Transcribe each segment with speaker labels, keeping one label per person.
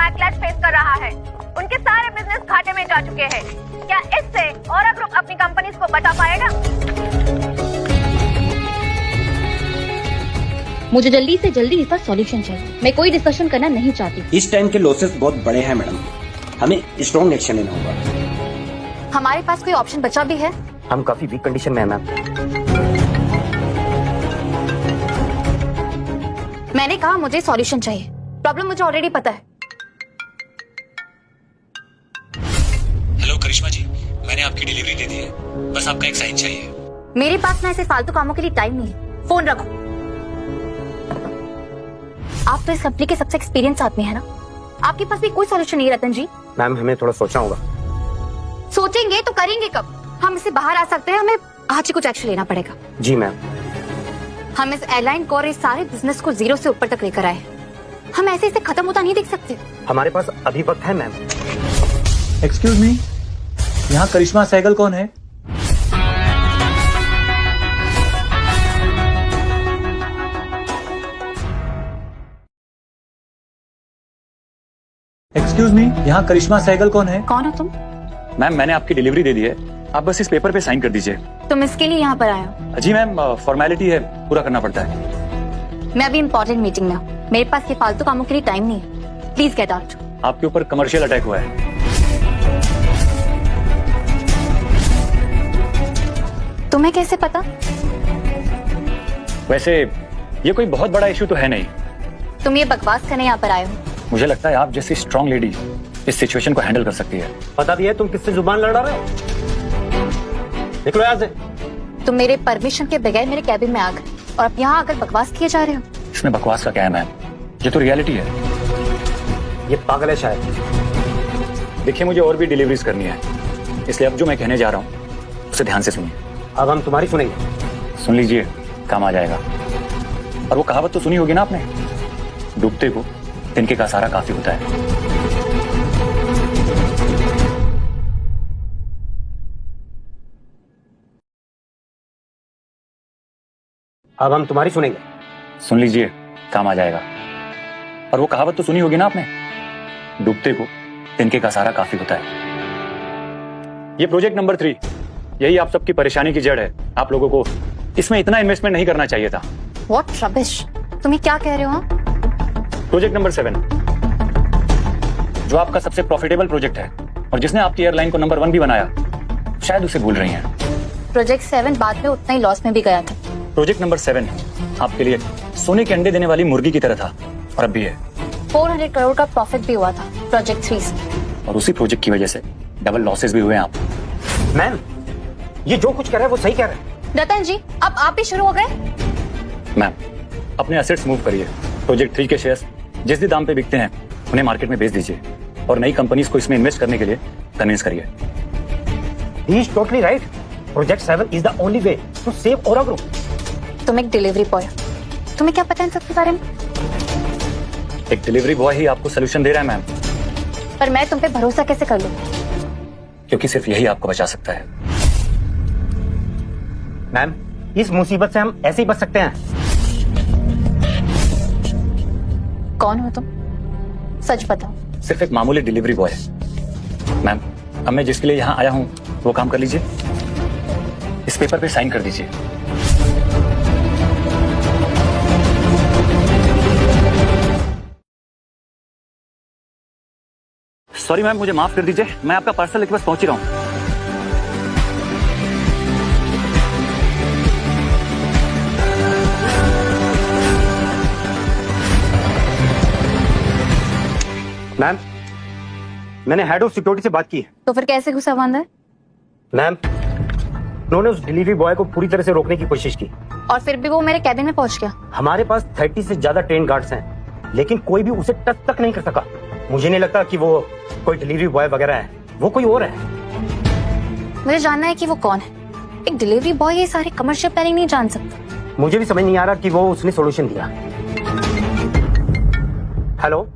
Speaker 1: Backlash face कर रहा है। उनके सारे बिजनेस घाटे में जा चुके हैं। क्या इससे औरा ग्रुप अपनी कंपनीज को बचा पाएगा?
Speaker 2: मुझे जल्दी से जल्दी इसका सॉल्यूशन चाहिए। मैं कोई डिस्कशन करना नहीं चाहती।
Speaker 3: इस टाइम के लॉसेस बहुत बड़े हैं मैडम, हमें स्ट्रॉन्ग एक्शन लेना होगा।
Speaker 2: हमारे पास कोई ऑप्शन बचा भी है?
Speaker 3: हम काफी वीक कंडीशन में हैं मैम।
Speaker 2: मैंने कहा मुझे सॉल्यूशन चाहिए। प्रॉब्लम मुझे ऑलरेडी पता है।
Speaker 4: हेलो करिश्मा जी, मैंने आपकी डिलीवरी दे दी है, बस आपका एक साइन चाहिए।
Speaker 2: मेरे पास ना ऐसे फालतू कामों के लिए टाइम नहीं है। फोन रखो। आप तो इस कंपनी के सबसे एक्सपीरियंस आदमी है ना, आपके पास भी कोई सॉल्यूशन नहीं रतन जी?
Speaker 3: मैम हमें थोड़ा सोचना होगा।
Speaker 2: सोचेंगे तो करेंगे कब? हम इससे बाहर आ सकते हैं, हमें आज ही कुछ एक्शन लेना पड़ेगा।
Speaker 3: जी मैम।
Speaker 2: हम इस एयरलाइन को और इस सारे बिजनेस को जीरो से ऊपर तक लेकर आए। हम ऐसे इसे खत्म होता नहीं देख सकते।
Speaker 3: हमारे पास अभी वक्त है मैम।
Speaker 5: एक्सक्यूज मी, यहाँ करिश्मा सहगल कौन है? एक्सक्यूज मी, यहाँ करिश्मा सहगल कौन है?
Speaker 2: कौन हो तुम?
Speaker 4: मैम मैंने आपकी डिलीवरी दे दी है, आप बस इस पेपर पे साइन कर दीजिए।
Speaker 2: तुम इसके लिए यहाँ पर आए हो?
Speaker 4: जी मैम, फॉर्मेलिटी है, पूरा करना पड़ता है।
Speaker 2: मैं अभी इम्पोर्टेंट मीटिंग में हूँ, मेरे पास ये फालतू कामों के लिए टाइम नहीं है। Please get out.
Speaker 4: आपके ऊपर कमर्शियल अटैक हुआ है।
Speaker 2: तुम्हें कैसे पता?
Speaker 4: वैसे ये कोई बहुत बड़ा इशू तो है नहीं।
Speaker 2: तुम ये बकवास करने यहाँ पर आए हो?
Speaker 4: मुझे लगता है आप जैसी स्ट्रॉन्ग लेडी इस सिचुएशन को हैंडल कर सकती है।
Speaker 3: पता भी है तुम किससे जुबान लड़ा रहे हो? निकलो यहाँ से।
Speaker 2: तुम मेरे परमिशन के बगैर मेरे कैबिन में आ गए और अब यहाँ आकर बकवास किए जा रहे हो।
Speaker 4: इसमें बकवास का क्या है मैम, ये तो रियलिटी है।
Speaker 3: ये पागल है शायद।
Speaker 4: देखिए मुझे और भी डिलीवरीज करनी है, इसलिए अब जो मैं कहने जा रहा हूँ उसे ध्यान से सुनिए।
Speaker 3: अब हम तुम्हारी सुनेंगे।
Speaker 4: सुन लीजिए, काम आ जाएगा। और वो कहावत तो सुनी होगी ना आपने, डूबते को तिनके का सहारा काफी होता है।
Speaker 3: अब हम तुम्हारी सुनेंगे।
Speaker 4: सुन लीजिए, काम आ जाएगा। और वो कहावत तो सुनी होगी ना आपने, डूबते को तिनके का सहारा काफी होता है। ये प्रोजेक्ट नंबर 3, यही आप सबकी परेशानी की जड़ है। आप लोगों को इसमें इतना इन्वेस्टमेंट नहीं करना चाहिए था।
Speaker 2: What rubbish! तुम्हें क्या कह रहे हो?
Speaker 4: प्रोजेक्ट नंबर 7, जो आपका सबसे प्रॉफिटेबल प्रोजेक्ट है और जिसने आपकी एयरलाइन को नंबर 1 भी बनाया, शायद उसे भूल रही हैं।
Speaker 2: प्रोजेक्ट 7 बाद में उतना ही लॉस में भी गया था।
Speaker 4: प्रोजेक्ट नंबर 7 आपके लिए सोने के अंडे देने वाली मुर्गी की तरह था और अब भी है।
Speaker 2: 400 करोड़ का प्रॉफिट भी हुआ था प्रोजेक्ट 3 से।
Speaker 4: और उसी प्रोजेक्ट की वजह से डबल लॉसेस भी हुए हैं आप।
Speaker 3: मैम ये जो कुछ कर रहा है वो सही कह रहा है।
Speaker 2: रतन जी, अब आप भी शुरू हो गए?
Speaker 4: मैम अपने एसेट्स मूव करिए। प्रोजेक्ट 3 के शेयर्स जिस भी दाम पे बिकते हैं उन्हें मार्केट में बेच दीजिए और नई कंपनीज को इसमें इन्वेस्ट करने के लिए कन्विंस करिए।
Speaker 3: He is totally right. Project 7 is the only way to save Aura Group.
Speaker 2: तुम एक डिलीवरी बॉय, तुम्हें क्या पता है इन सब के बारे में?
Speaker 4: एक डिलीवरी बॉय ही आपको सोल्यूशन दे रहा है मैम।
Speaker 2: पर मैं तुम पे भरोसा कैसे कर लूं?
Speaker 4: क्योंकि सिर्फ यही आपको बचा सकता है।
Speaker 3: मैम इस मुसीबत से हम ऐसे ही बच सकते हैं।
Speaker 2: कौन हो तुम? सच बताओ।
Speaker 4: सिर्फ एक मामूली डिलीवरी बॉय है मैम। अब मैं जिसके लिए यहाँ आया हूँ वो काम कर लीजिए। इस पेपर पे साइन कर दीजिए। सॉरी मैम, मुझे माफ कर दीजिए, मैं आपका पार्सल लेके बस पहुंच ही रहा हूँ।
Speaker 3: मैम मैंने हेड ऑफ सिक्योरिटी से बात की है।
Speaker 2: तो फिर कैसे घुसा बंद है?
Speaker 3: मैम उन्होंने उस डिलीवरी बॉय को पूरी तरह से रोकने की कोशिश की
Speaker 2: और फिर भी वो मेरे कैबिन में पहुंच गया।
Speaker 3: हमारे पास 30 से ज्यादा ट्रेन गार्ड्स हैं, लेकिन कोई भी उसे टच तक नहीं कर सका। मुझे नहीं लगता कि वो कोई डिलीवरी बॉय वगैरह है, वो कोई और है।
Speaker 2: मुझे जानना है कि वो कौन है। एक डिलीवरी बॉय ये सारे कमर्शियल प्लानिंग नहीं जान सकता।
Speaker 3: मुझे भी समझ नहीं आ रहा कि वो उसने सोल्यूशन दिया। Hello,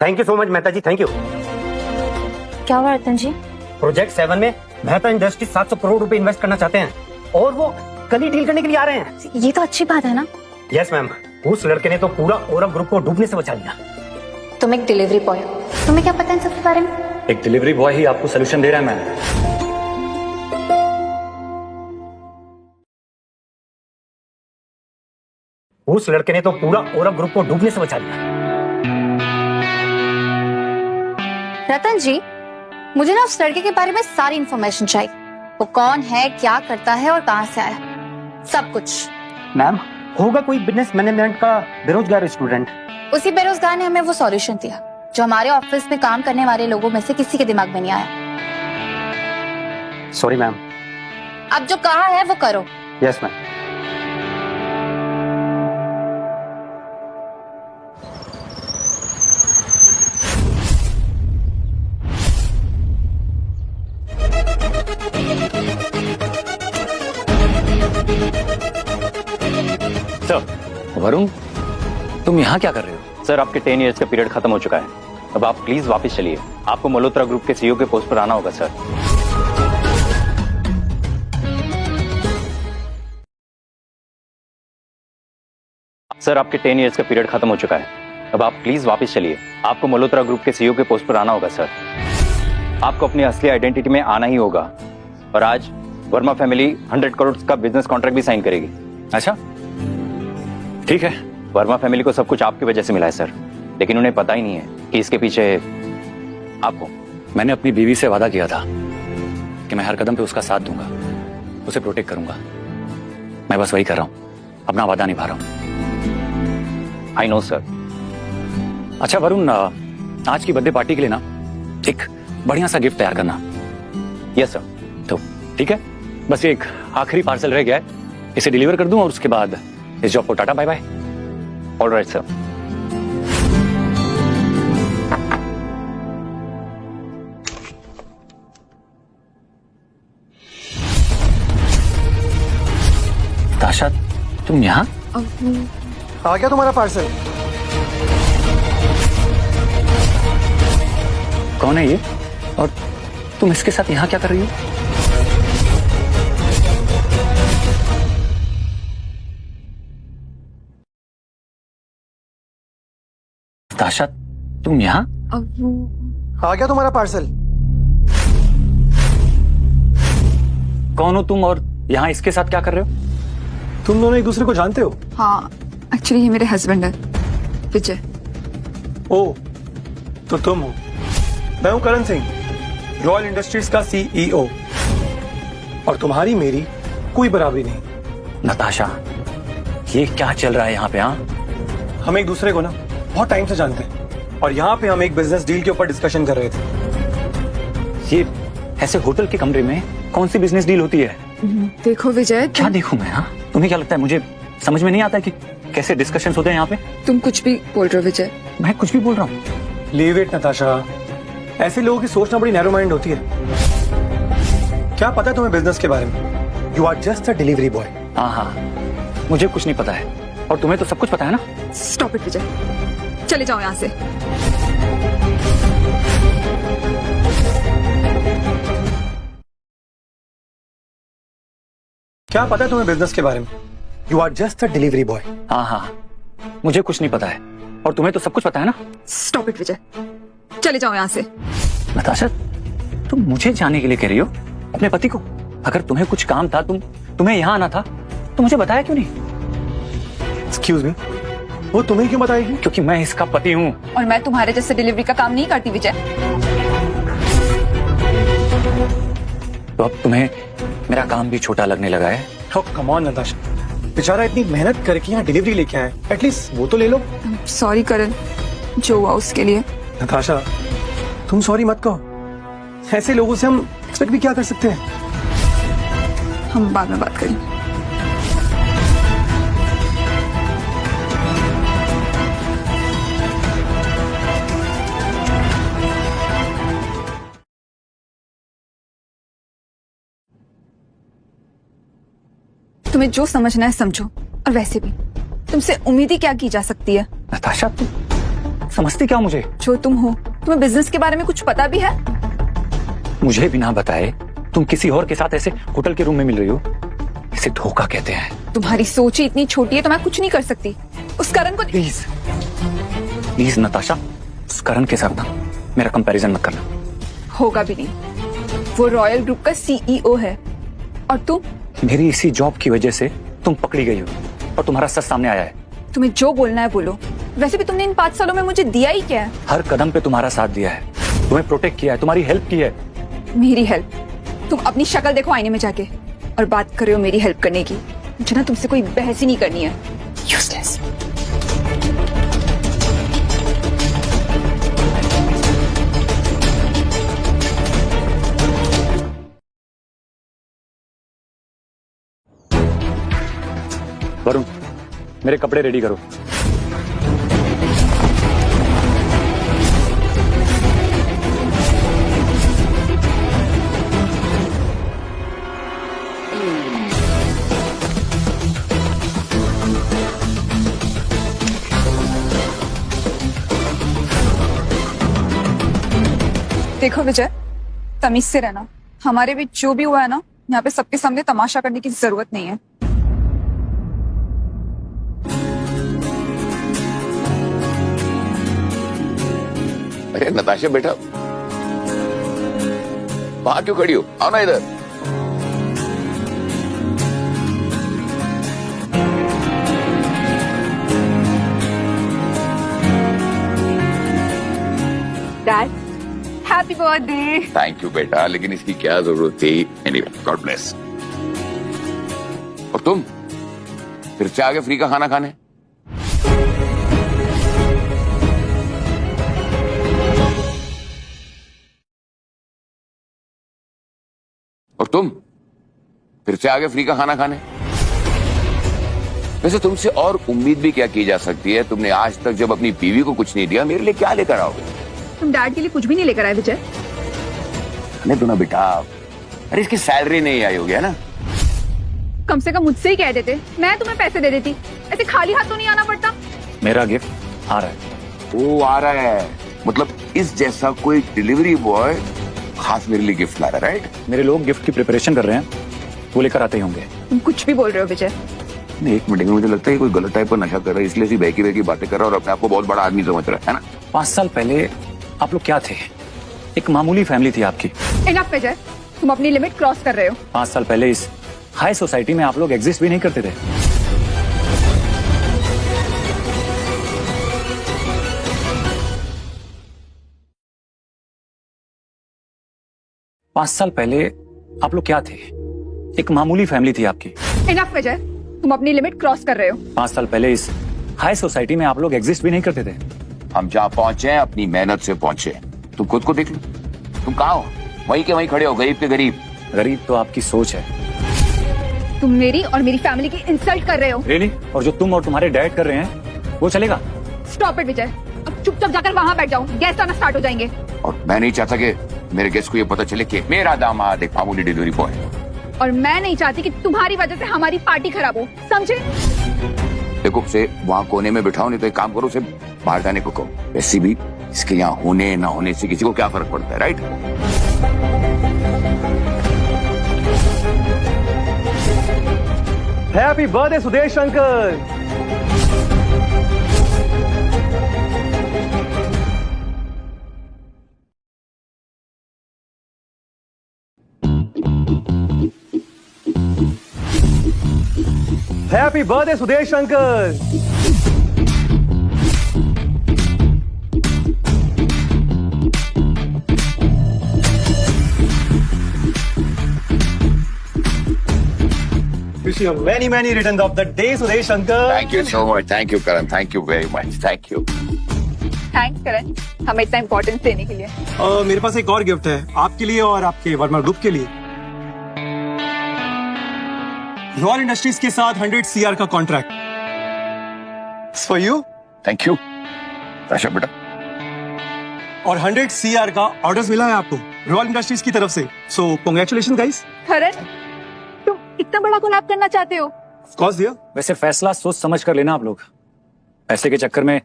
Speaker 3: thank you so much Mehta ji, thank you.
Speaker 2: क्या हुआ रतन जी?
Speaker 3: प्रोजेक्ट 7 में मेहता इंडस्ट्री 700 करोड़ रुपए इन्वेस्ट करना चाहते हैं और वो कल ही डील करने के लिए आ रहे हैं।
Speaker 2: ये तो अच्छी बात है ना?
Speaker 3: यस मैम, उस लड़के ने तो पूरा ओरम ग्रुप को डूबने से बचा लिया।
Speaker 2: तुम एक डिलीवरी बॉय हो, तुम्हें क्या पता इन सब के बारे में?
Speaker 4: एक डिलीवरी बॉय ही आपको सोल्यूशन दे रहा है मैम।
Speaker 3: उस लड़के ने तो पूरा ओरव ग्रुप को डूबने से बचा लिया।
Speaker 2: रतन जी, मुझे ना उस लड़के के बारे में सारी इन्फॉर्मेशन चाहिए। वो कौन है, क्या करता है और कहाँ से आया, सब कुछ।
Speaker 3: मैम, होगा कोई बिजनेस मैनेजमेंट का बेरोजगार स्टूडेंट।
Speaker 2: उसी बेरोजगार ने हमें वो सॉल्यूशन दिया जो हमारे ऑफिस में काम करने वाले लोगों में से किसी के दिमाग में नहीं आया।
Speaker 3: Sorry ma'am.
Speaker 2: अब जो कहा है वो करो।
Speaker 3: Yes ma'am.
Speaker 4: सर, वरुण, तुम यहाँ क्या कर रहे हो?
Speaker 6: सर, आपके 10 इयर्स का पीरियड खत्म हो चुका है। अब आप प्लीज वापस चलिए। आपको मल्होत्रा ग्रुप के सीईओ के पोस्ट पर आना होगा सर। सर, आपके 10 इयर्स का पीरियड खत्म हो चुका है। अब आप प्लीज वापस चलिए। आपको मल्होत्रा ग्रुप के सीईओ के पोस्ट पर आना होगा सर। आपको अपनी असली आइडेंटिटी में आना ही होगा। और आज वर्मा फैमिली 100 करोड़ का बिजनेस कॉन्ट्रैक्ट भी साइन करेगी।
Speaker 4: अच्छा, ठीक है।
Speaker 6: वर्मा फैमिली को सब कुछ आपकी वजह से मिला है सर, लेकिन उन्हें पता ही नहीं है कि इसके पीछे आपको।
Speaker 4: मैंने अपनी बीवी से वादा किया था कि मैं हर कदम पे उसका साथ दूंगा, उसे प्रोटेक्ट करूंगा। मैं बस वही कर रहा हूं, अपना वादा निभा रहा हूं।
Speaker 6: I know sir.
Speaker 4: अच्छा वरुण, आज की बर्थडे पार्टी के लिए ना एक बढ़िया सा गिफ्ट तैयार करना।
Speaker 6: Yes sir.
Speaker 4: तो ठीक है, बस एक आखिरी पार्सल रह गया है, इसे डिलीवर कर दूं और उसके बाद इस जॉब को tata bye bye.
Speaker 6: All right sir.
Speaker 4: Tasha, तुम यहाँ?
Speaker 5: आ गया तुम्हारा पार्सल।
Speaker 4: कौन है ये और तुम इसके साथ यहाँ क्या कर रही हो? ताशा, तुम यहाँ?
Speaker 5: आ गया तुम्हारा पार्सल।
Speaker 4: कौन हो तुम और यहाँ इसके साथ क्या कर रहे हो?
Speaker 5: तुम दोनों एक दूसरे को जानते हो?
Speaker 7: हाँ, एक्चुअली ये मेरे हस्बैंड है, विजय।
Speaker 5: ओ, तो तुम हो। मैं हूं करण सिंह, रॉयल इंडस्ट्रीज का सीईओ। और तुम्हारी मेरी कोई बराबरी नहीं।
Speaker 4: नताशा, ये क्या चल रहा है यहाँ पे? हाँ,
Speaker 5: हम एक दूसरे को ना बहुत टाइम से जानते हैं और यहाँ पे हम एक बिजनेस डील के ऊपर डिस्कशन कर रहे थे।
Speaker 4: ये ऐसे होटल के कमरे में कौन सी बिजनेस डील होती है?
Speaker 7: देखो विजय,
Speaker 4: क्या देखूं मैं? हाँ, तुम्हें क्या लगता है मुझे समझ में नहीं आता कि कैसे डिस्कशन होते हैं यहाँ पे?
Speaker 7: तुम कुछ भी बोल रहे हो विजय।
Speaker 4: मैं कुछ भी बोल रहा हूँ?
Speaker 5: लीव इट नताशा, ऐसे लोगों की सोचना बड़ी नैरो माइंड होती है। क्या पता है तुम्हें बिजनेस के बारे में? You are just a delivery boy.
Speaker 4: हाँ, मुझे कुछ नहीं पता है और तुम्हें तो सब कुछ पता है ना।
Speaker 7: स्टॉप इट विजय, चले जाओ यहाँ से।
Speaker 5: क्या पता है तुम्हें बिजनेस के बारे में? You are just a delivery boy.
Speaker 4: हाँ, मुझे कुछ नहीं पता है और तुम्हें तो सब कुछ पता है ना।
Speaker 7: स्टॉप इट विजय, चले जाओ यहाँ से।
Speaker 4: नताशा, तुम मुझे जाने के लिए कह रही हो अपने पति को? अगर तुम्हें कुछ काम था, तुम्हें यहाँ आना था, तो मुझे बताया क्यों नहीं?
Speaker 5: एक्सक्यूज मी, वो तुम्हें क्यों बताएगी?
Speaker 4: क्योंकि मैं इसका पति हूँ।
Speaker 7: और मैं तुम्हारे जैसे डिलीवरी का काम नहीं करती विजय।
Speaker 4: तो अब तुम्हें मेरा काम भी छोटा लगने लगा है?
Speaker 5: Oh, come on, नताशा, बेचारा इतनी मेहनत करके यहाँ डिलीवरी लेके आए, एटलीस्ट वो तो ले लो।
Speaker 7: सॉरी करण, जो हुआ उसके लिए।
Speaker 5: नताशा, तुम सॉरी मत कहो। ऐसे लोगों से हम एक्सपेक्ट भी क्या कर सकते हैं?
Speaker 7: हम बाद में बात करेंगे। तुम्हें जो समझना है समझो, और वैसे भी तुमसे उम्मीद ही क्या की जा सकती है?
Speaker 4: नताशा, तुम समझती क्या मुझे?
Speaker 7: जो तुम हो, तुम्हें बिजनेस के बारे में कुछ पता भी है?
Speaker 4: मुझे बिना बताए तुम किसी और के साथ ऐसे होटल के रूम में मिल रही हो, इसे धोखा कहते हैं।
Speaker 7: तुम्हारी सोच ही इतनी छोटी है तो मैं कुछ नहीं कर सकती। उस करण को
Speaker 4: प्लीज नताशा, उस करण के साथ ना मेरा कंपैरिजन मत करना।
Speaker 7: होगा भी नहीं। वो रॉयल ग्रुप का सीईओ है और तुम?
Speaker 4: मेरी इसी जॉब की वजह से तुम पकड़ी गई हो और तुम्हारा सच सामने आया है।
Speaker 7: तुम्हें जो बोलना है बोलो। वैसे भी तुमने इन 5 सालों में मुझे दिया ही क्या है?
Speaker 4: हर कदम पे तुम्हारा साथ दिया है, तुम्हें प्रोटेक्ट किया है, तुम्हारी हेल्प की है।
Speaker 7: मेरी हेल्प? तुम अपनी शक्ल देखो आईने में जाके और बात कर रहे हो मेरी हेल्प करने की। मुझे ना तुमसे कोई बहस ही नहीं करनी है। यूजलेस।
Speaker 4: वरुण, मेरे कपड़े रेडी करो।
Speaker 7: देखो विजय, तमीज से रहना। हमारे बीच जो भी हुआ है ना, यहाँ पे सबके सामने तमाशा करने की जरूरत नहीं है।
Speaker 8: अरे नताशा बेटा, वहां क्यों खड़ी हो? आओ ना इधर।
Speaker 7: Dad, happy birthday.
Speaker 8: Thank you बेटा, लेकिन इसकी क्या जरूरत थी? Anyway, God bless. और तुम फिर से आगे फ्री का खाना खाने? और तुम फिर से आगे फ्री का खाना खाने? वैसे तुमसे और उम्मीद भी क्या की जा सकती है? तुमने आज तक जब अपनी बीवी को कुछ नहीं दिया, मेरे लिए क्या लेकर आओगे?
Speaker 7: तुम डैड के लिए कुछ भी नहीं लेकर आए विजय?
Speaker 8: नहीं तो ना बेटा, अरे इसकी सैलरी नहीं आई होगी, है ना?
Speaker 7: कम से कम मुझसे ही कह देते, मैं तुम्हें पैसे दे देती। ऐसे खाली हाथ तो नहीं आना पड़ता।
Speaker 4: मेरा गिफ्ट आ रहा है।
Speaker 8: वो आ रहा है, मतलब इस जैसा कोई डिलीवरी बॉय खास मेरे लिए गिफ्ट ला रहा है, राइट?
Speaker 4: मेरे लोग गिफ्ट की प्रिपरेशन कर रहे हैं, वो लेकर आते ही होंगे।
Speaker 7: तुम कुछ भी बोल रहे हो विजय।
Speaker 8: नहीं, एक मिनट में मुझे लगता है कोई गलत टाइप का नशा कर रहा है, इसलिए ऐसी बहकी बहकी बातें कर रहा है और अपने आप को बहुत बड़ा आदमी समझ रहा है ना?
Speaker 4: 5 साल पहले आप लोग क्या थे? एक मामूली फैमिली थी आपकी।
Speaker 7: इनफ विजय, तुम अपनी लिमिट क्रॉस कर रहे हो।
Speaker 4: 5 साल पहले इस हाई सोसाइटी में आप लोग एग्जिस्ट भी नहीं करते थे। पांच साल पहले आप लोग क्या थे? एक मामूली फैमिली थी आपकी।
Speaker 7: इनफ विजय, तुम अपनी लिमिट क्रॉस कर रहे हो।
Speaker 4: 5 साल पहले इस हाई सोसाइटी में आप लोग एग्जिस्ट भी नहीं करते थे।
Speaker 8: हम जहाँ पहुंचे हैं अपनी मेहनत से पहुंचे। तुम खुद को देख लो, तुम कहाँ हो? वहीं के वहीं खड़े हो, गरीब के गरीब।
Speaker 4: गरीब तो आपकी सोच है।
Speaker 7: तुम मेरी और मेरी फैमिली की इंसल्ट कर रहे हो।
Speaker 4: रियली? और जो तुम और तुम्हारे डैड कर रहे हैं वो चलेगा?
Speaker 7: स्टॉप इट विजय, अब चुपचाप जाकर वहां बैठ जाओ, गेस्ट आना स्टार्ट हो जाएंगे।
Speaker 8: और मैं नहीं चाहता कि मेरे गेस्ट को ये पता चले कि मेरा दामाद एक मामूली डिलीवरी बॉय है।
Speaker 7: और मैं नहीं चाहती कि तुम्हारी वजह से हमारी पार्टी खराब हो, समझे?
Speaker 8: देखो, उसे वहाँ कोने में बिठाओ, नहीं तो एक काम करो, उसे बाहर जाने को कहो। वैसे भी इसके यहाँ होने ना होने से किसी को क्या फर्क पड़ता है, right?
Speaker 5: Happy birthday Sudesh uncle. Happy birthday Sudesh uncle. Wish you many, many returns of the day, Sudesh uncle.
Speaker 8: Thank you so much. Thank you, Karan. Thank you very much. Thank you.
Speaker 7: Thanks Karan, हमें इतना importance देने के लिए।
Speaker 5: मेरे पास एक और gift है आपके लिए और आपके वर्मा ग्रुप के लिए। रॉयल इंडस्ट्रीज के साथ 100 CR का contract for you.
Speaker 8: Thank you. Rasha बेटा।
Speaker 5: और 100 CR का ऑर्डर्स मिला है आपको रॉयल इंडस्ट्रीज की तरफ से। सो कांग्रेचुलेशन गाइस।
Speaker 7: करण, तुम इतना बड़ा कोलैब करना चाहते हो?
Speaker 5: Of course dear.
Speaker 4: वैसे फैसला सोच समझ कर लेना आप लोग, पैसे के चक्कर में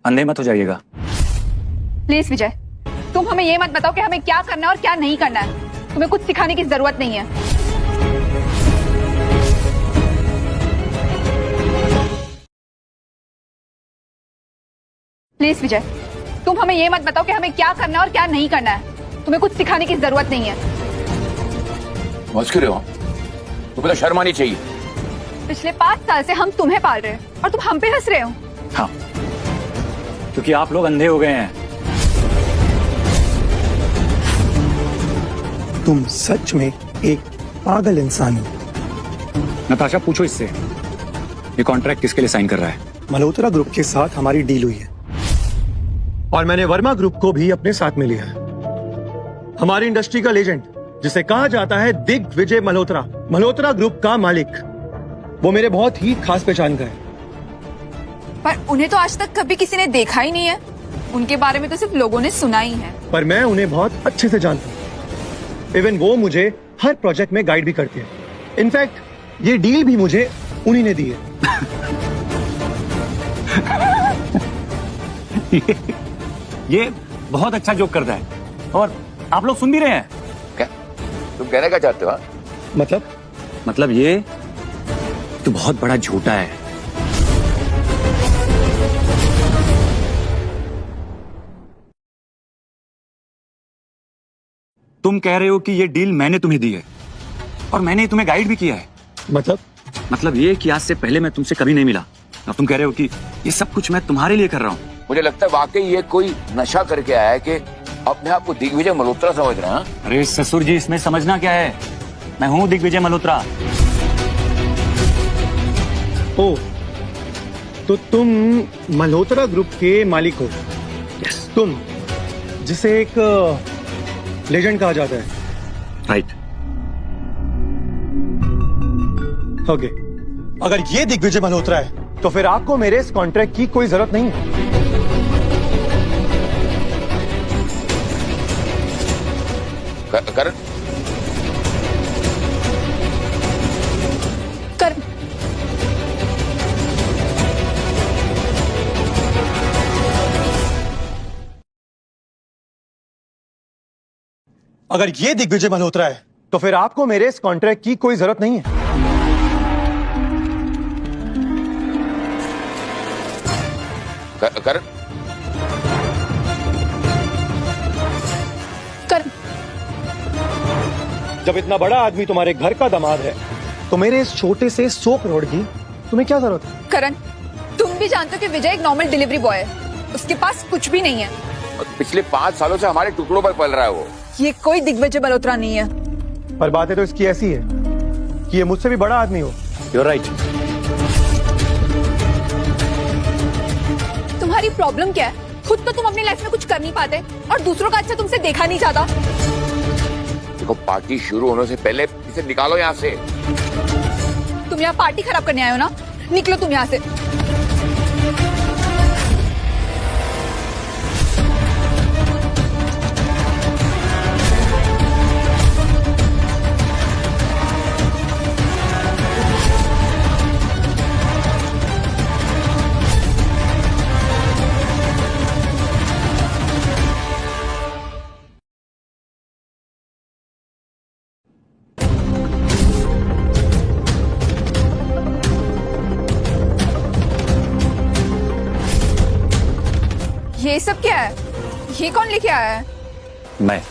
Speaker 4: अंधे मत हो जाइएगा।
Speaker 7: प्लीज विजय, तुम हमें ये मत बताओ कि हमें क्या करना है और क्या नहीं करना है। तुम्हें कुछ सिखाने की जरूरत नहीं है। प्लीज विजय, तुम हमें ये मत बताओ कि हमें क्या करना है और क्या नहीं करना है। तुम्हें कुछ सिखाने की जरूरत नहीं है।
Speaker 8: बस क्यों रहे हो? तुम्हें तो शर्म आनी चाहिए।
Speaker 7: पिछले 5 साल से हम तुम्हें पाल रहे हैं और तुम हम पे हंस रहे हो।
Speaker 4: हाँ, क्योंकि आप लोग अंधे हो गए हैं।
Speaker 5: तुम सच में एक पागल इंसान हो।
Speaker 4: नताशा, पूछो इससे ये कॉन्ट्रैक्ट किसके लिए साइन कर रहा है?
Speaker 5: मल्होत्रा ग्रुप के साथ हमारी डील हुई है और मैंने वर्मा ग्रुप को भी अपने साथ में लिया है। हमारी इंडस्ट्री का लेजेंड, जिसे कहा जाता है दिग्विजय मल्होत्रा, मल्होत्रा ग्रुप का मालिक, वो मेरे बहुत ही खास पहचान का है।
Speaker 7: पर उन्हें तो आज तक कभी किसी ने देखा ही नहीं है। उनके बारे में तो सिर्फ लोगों ने सुना ही है।
Speaker 5: पर मैं उन्हें बहुत अच्छे से जानता हूँ। इवन वो मुझे हर प्रोजेक्ट में गाइड भी करते हैं। इनफैक्ट ये डील भी मुझे उन्हीं ने दी है।
Speaker 4: ये बहुत अच्छा जोक करता है और आप लोग सुन भी रहे हैं।
Speaker 8: क्या तुम कहना क्या चाहते हो? हाँ?
Speaker 4: मतलब ये तो बहुत बड़ा झूठा है। तुम कह रहे हो कि ये डील मैंने तुम्हें दी है और मैंने तुम्हें गाइड भी किया है। मतलब ये कि आज से पहले मैं तुमसे कभी नहीं मिला। अब तुम कह रहे हो कि ये सब कुछ मैं तुम्हारे लिए कर रहा हूँ।
Speaker 8: मुझे लगता है वाकई ये कोई नशा करके आया है कि अपने आप को दिग्विजय मल्होत्रा समझ रहे हैं। हाँ?
Speaker 4: अरे ससुर जी, इसमें समझना क्या है? मैं हूँ दिग्विजय मल्होत्रा।
Speaker 5: ओ, तो तुम मल्होत्रा ग्रुप के मालिक हो?
Speaker 4: यस,
Speaker 5: तुम जिसे एक लेजेंड कहा जाता है।
Speaker 4: राइट।
Speaker 5: ओके, अगर ये दिग्विजय मल्होत्रा है तो फिर आपको मेरे इस कॉन्ट्रैक्ट की कोई जरूरत नहीं है।
Speaker 8: करण,
Speaker 5: अगर ये दिग्विजय मल्होत्रा है तो फिर आपको मेरे इस कॉन्ट्रैक्ट की कोई जरूरत नहीं है।
Speaker 8: करण,
Speaker 5: जब इतना बड़ा आदमी तुम्हारे घर का दामाद है तो मेरे इस छोटे से 100 करोड़ की तुम्हें क्या जरूरत है?
Speaker 7: करण, तुम भी जानते हो कि विजय एक नॉर्मल डिलीवरी बॉय है। उसके पास कुछ भी नहीं है।
Speaker 8: पिछले 5 सालों से हमारे टुकड़ों पर पल रहा है वो।
Speaker 7: ये कोई दिग्विजय मल्होत्रा नहीं है।
Speaker 5: पर बातें तो इसकी ऐसी है कि ये मुझसे भी बड़ा आदमी हो।
Speaker 4: You're right.
Speaker 7: तुम्हारी प्रॉब्लम क्या है? खुद तो तुम अपनी लाइफ में कुछ कर नहीं पाते और दूसरों का अच्छा तुमसे देखा नहीं जाता।
Speaker 8: देखो, पार्टी शुरू होने से पहले इसे निकालो यहाँ से।
Speaker 7: तुम यहाँ पार्टी खराब करने आए हो ना? निकलो तुम यहाँ से। ये सब क्या है? ये कौन लेके आया है?
Speaker 4: मैं।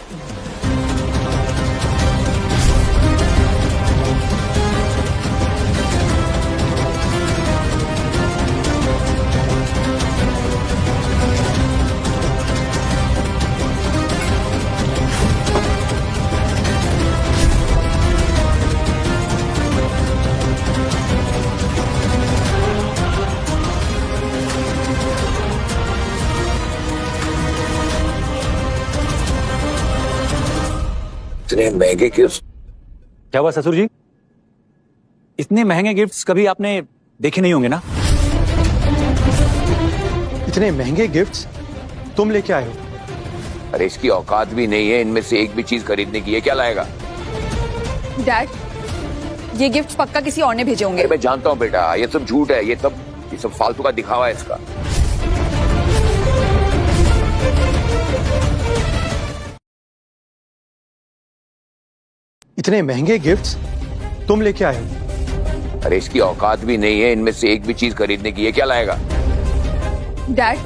Speaker 8: इतने महंगे गिफ्ट?
Speaker 4: क्या हुआ ससुर जी? इतने महंगे गिफ्ट्स कभी आपने देखे नहीं होंगे ना?
Speaker 5: इतने महंगे गिफ्ट्स तुम लेके आए हो?
Speaker 8: अरे इसकी औकात भी नहीं है इनमें से एक भी चीज खरीदने की। ये क्या लाएगा?
Speaker 7: डैड, ये गिफ्ट पक्का किसी और ने भेजे होंगे।
Speaker 8: अरे मैं जानता हूँ बेटा, ये सब झूठ है। ये सब फालतू का दिखावा है इसका।
Speaker 5: इतने महंगे गिफ्ट्स तुम लेके आए हो?
Speaker 8: अरे इसकी औकात भी नहीं है इनमें से एक भी चीज खरीदने की। ये क्या लाएगा?
Speaker 7: डैड,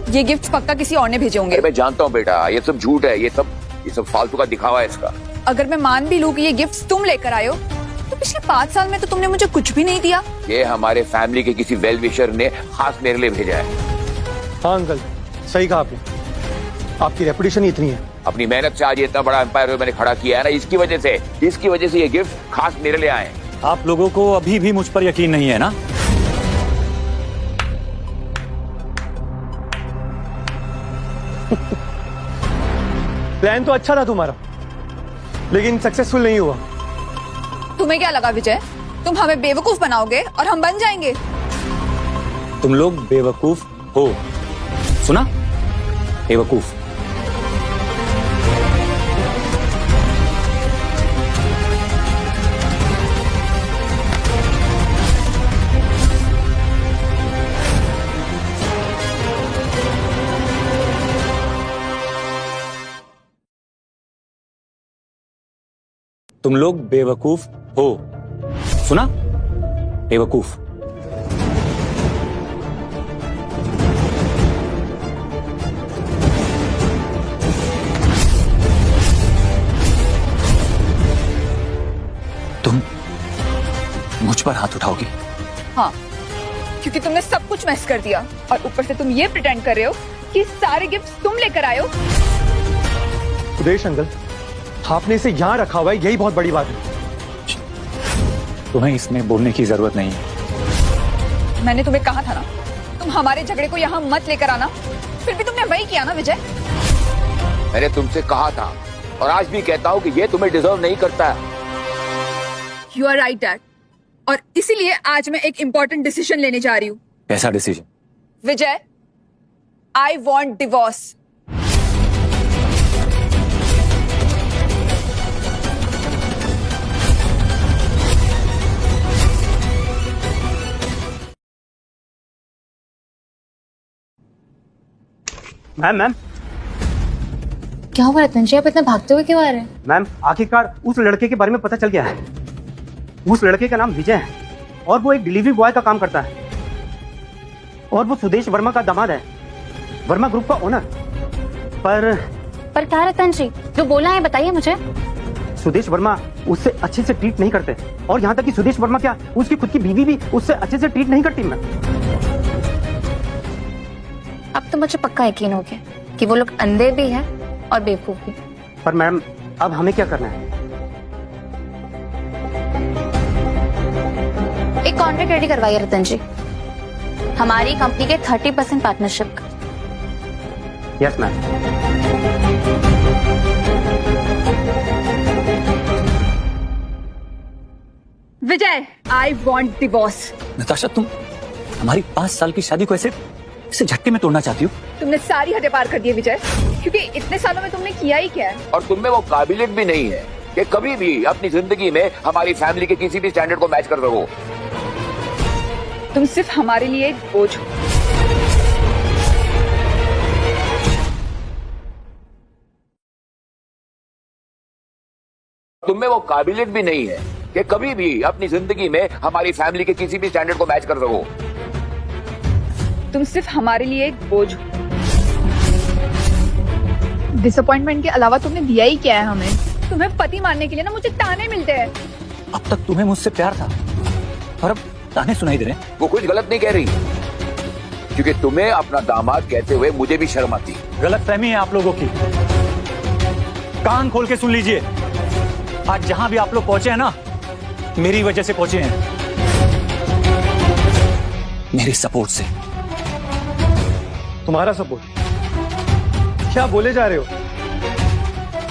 Speaker 7: ये गिफ्ट पक्का किसी और ने भेजे होंगे।
Speaker 8: अरे मैं जानता हूँ बेटा, ये सब झूठ है, ये सब फालतू का दिखावा है इसका।
Speaker 7: अगर मैं मान भी लूं कि ये गिफ्ट तुम लेकर आए हो, तो पिछले 5 साल में तो तुमने मुझे कुछ भी नहीं दिया।
Speaker 8: ये हमारे फैमिली के किसी वेल विशर ने खास मेरे लिए भेजा है।
Speaker 5: हाँ अंकल, सही कहा आपने, आपकी रेपुटेशन ही इतनी है।
Speaker 8: अपनी मेहनत से आज ये इतना बड़ा एम्पायर मैंने खड़ा किया है ना, इसकी वजह से ये गिफ्ट खास मेरे लिए आए हैं।
Speaker 4: आप लोगों को अभी भी मुझ पर यकीन नहीं है ना?
Speaker 5: प्लान तो अच्छा था तुम्हारा, लेकिन सक्सेसफुल नहीं हुआ।
Speaker 7: तुम्हें क्या लगा विजय, तुम हमें बेवकूफ बनाओगे और हम बन जाएंगे?
Speaker 4: तुम लोग बेवकूफ हो, सुना? बेवकूफ। तुम लोग बेवकूफ हो, सुना? बेवकूफ। तुम मुझ पर हाथ उठाओगी?
Speaker 7: हाँ, क्योंकि तुमने सब कुछ मैस कर दिया और ऊपर से तुम ये प्रिटेंड कर रहे हो कि सारे गिफ्ट्स तुम लेकर आए हो।
Speaker 5: सुदेश अंकल, आपने इसे यहाँ रखा हुआ है, यही बहुत बड़ी बात है।
Speaker 4: तुम्हें इसमें बोलने की जरूरत नहीं है।
Speaker 7: मैंने तुम्हें कहा था ना, तुम हमारे झगड़े को यहाँ मत लेकर आना, फिर भी तुमने वही किया ना विजय।
Speaker 8: मैंने तुमसे कहा था और आज भी कहता हूँ कि ये तुम्हें डिजर्व नहीं करता है।
Speaker 7: यू आर राइट डैड, और इसीलिए आज मैं एक इंपॉर्टेंट डिसीजन लेने जा रही हूँ।
Speaker 4: कैसा decision?
Speaker 7: Vijay, I want divorce.
Speaker 3: Ma'am
Speaker 2: क्या हुआ रतन जी, आप इतना भागते हुए क्यों आ रहे हैं?
Speaker 3: मैम, आखिरकार उस लड़के के बारे में पता चल गया है। उस लड़के का नाम विजय है और वो एक डिलीवरी बॉय का काम करता है और वो सुदेश वर्मा का दामाद है, वर्मा ग्रुप का ओनर। पर
Speaker 2: क्या रतन जी, जो बोला है बताइए मुझे।
Speaker 3: सुदेश वर्मा उससे अच्छे से ट्रीट नहीं करते और यहाँ तक कि सुदेश वर्मा क्या, उसकी खुद की बीवी भी उससे अच्छे से ट्रीट नहीं करती। मैम,
Speaker 2: अब तो मुझे पक्का यकीन हो गया कि वो लोग अंधे भी हैं और बेवकूफ भी।
Speaker 3: पर मैम, अब हमें क्या करना है?
Speaker 2: एक कॉन्ट्रैक्ट रेडी करवाइए रतन जी, हमारी कंपनी के 30% पार्टनरशिप का।
Speaker 3: Yes ma'am.
Speaker 7: Vijay, I want divorce.
Speaker 4: Natasha, तुम हमारी 5 साल की शादी को ऐसे झटके में तोड़ना चाहती हो?
Speaker 7: तुमने सारी हदें पार कर दी है विजय, क्योंकि इतने सालों में तुमने किया ही क्या है?
Speaker 8: और तुम में वो काबिलियत भी नहीं है कि कभी भी अपनी जिंदगी में हमारी फैमिली के किसी भी स्टैंडर्ड को मैच कर सको।
Speaker 7: तुम सिर्फ हमारे लिए एक बोझ हो।
Speaker 8: तुम में वो काबिलियत भी नहीं है कि कभी भी अपनी जिंदगी में हमारी फैमिली के किसी भी स्टैंडर्ड को मैच कर सको।
Speaker 7: तुम सिर्फ हमारे लिए एक बोझ हो। डिसअपॉइंटमेंट के अलावा तुमने दिया ही क्या है हमें? तुम्हें पति मानने के लिए ना मुझे ताने मिलते हैं।
Speaker 4: अब तक तुम्हें मुझसे प्यार था और अब ताने सुनाई दे रहे हैं।
Speaker 8: वो कुछ गलत नहीं कह रही, क्योंकि तुम्हें अपना दामाद कहते हुए मुझे भी शर्म आती।
Speaker 4: गलतफहमी है आप लोगों की। कान खोल के सुन लीजिए, आज जहां भी आप लोग पहुंचे हैं ना, मेरी वजह से पहुंचे हैं, मेरे सपोर्ट से।
Speaker 5: तुम्हारा सपोर्ट? क्या बोले जा रहे हो?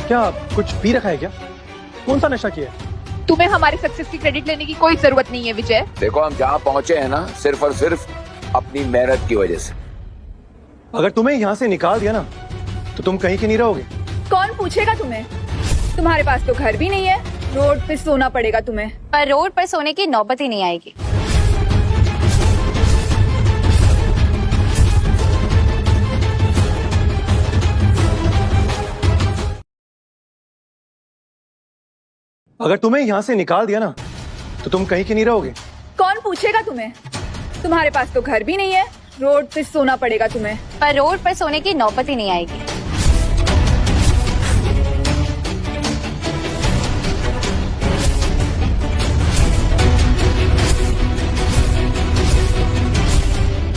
Speaker 5: क्या कुछ पी रखा है क्या? कौन सा नशा किया है?
Speaker 7: तुम्हें हमारी सक्सेस की क्रेडिट लेने की कोई जरूरत नहीं है विजय।
Speaker 8: देखो, हम जहाँ पहुंचे हैं ना, सिर्फ और सिर्फ अपनी मेहनत की वजह से।
Speaker 5: अगर तुम्हें यहाँ से निकाल दिया ना, तो तुम कहीं के नहीं रहोगे।
Speaker 7: कौन पूछेगा तुम्हें? तुम्हारे पास तो घर भी नहीं है, रोड पे सोना पड़ेगा तुम्हें।
Speaker 2: पर रोड पर सोने की नौबत ही नहीं आएगी।
Speaker 5: अगर तुम्हें यहाँ से निकाल दिया ना, तो तुम कहीं के नहीं रहोगे।
Speaker 7: कौन पूछेगा तुम्हें? तुम्हारे पास तो घर भी नहीं है, रोड पे सोना पड़ेगा तुम्हें।
Speaker 2: पर रोड पर सोने की नौबत ही नहीं आएगी।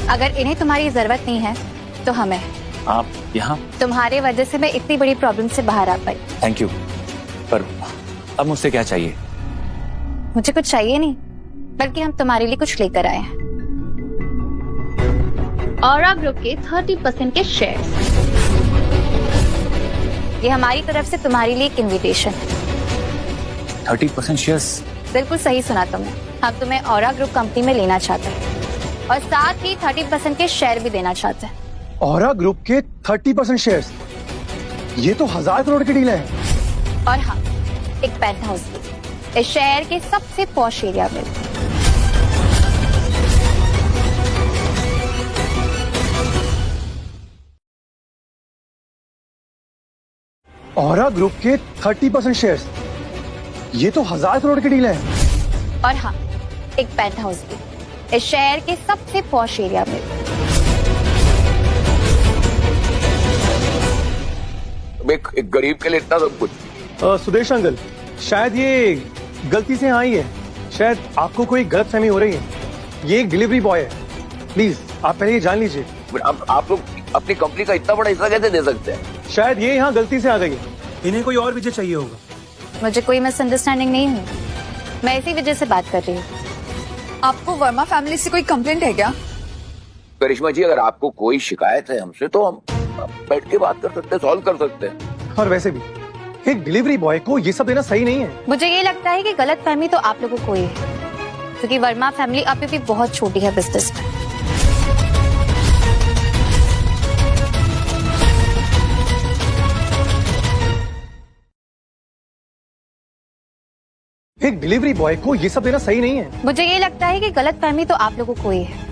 Speaker 2: अगर इन्हें तुम्हारी जरूरत नहीं है तो हमें।
Speaker 4: आप यहाँ?
Speaker 2: तुम्हारे वजह से मैं इतनी बड़ी प्रॉब्लम से बाहर आ पाई।
Speaker 4: थैंक यू, पर अब मुझसे क्या चाहिए?
Speaker 2: मुझे कुछ चाहिए नहीं, बल्कि हम तुम्हारे लिए कुछ लेकर आए हैं। ऑरा ग्रुप के 30% के शेयर्स। ये हमारी तरफ से तुम्हारे लिए एक इनविटेशन है।
Speaker 4: 30% शेयर्स?
Speaker 2: बिल्कुल सही सुना तुमने। हम तुम्हें ऑरा ग्रुप कंपनी में लेना चाहते हैं और साथ ही 30% के शेयर भी देना चाहते हैं।
Speaker 5: ऑरा ग्रुप के 30% शेयर्स? ये तो 1000 करोड़ की डील है।
Speaker 2: और हाँ, एक पेंट हाउस भी इस शहर के सबसे पॉश एरिया में।
Speaker 5: ऑरा ग्रुप के 30% शेयर्स? ये तो 1000 करोड़ की डील है।
Speaker 2: और हाँ, एक पेंट हाउस भी इस शहर के सबसे पॉश एरिया में।
Speaker 8: एक गरीब के लिए इतना सब कुछ।
Speaker 5: सुदेश अंकल, शायद ये गलती से आई है। शायद आपको कोई गलतफहमी हो रही है। ये एक डिलीवरी बॉय है। प्लीज आप पहले ये जान लीजिए।
Speaker 8: आप लोग अपनी कंपनी का इतना बड़ा हिस्सा कैसे दे सकते हैं?
Speaker 5: शायद ये यहाँ गलती से आ गई है। इन्हें कोई और वजह चाहिए होगा।
Speaker 2: मुझे कोई मिसअंडरस्टैंडिंग नहीं हुई, मैं इसी वजह से बात कर रही हूँ।
Speaker 7: आपको वर्मा फैमिली से कोई कंप्लेंट है क्या?
Speaker 8: करिश्मा जी, अगर आपको कोई शिकायत है हमसे तो हम बैठ के बात कर सकते हैं, सॉल्व कर सकते हैं।
Speaker 5: और वैसे भी एक डिलीवरी बॉय को ये सब देना सही नहीं है।
Speaker 2: मुझे ये लगता है कि गलत फहमी तो आप लोगों को ही है, क्योंकि वर्मा फैमिली अभी भी बहुत छोटी है बिजनेस में।
Speaker 5: एक डिलीवरी बॉय को ये सब देना सही नहीं है।
Speaker 2: मुझे ये लगता है कि गलत फहमी तो आप लोगों को ही है,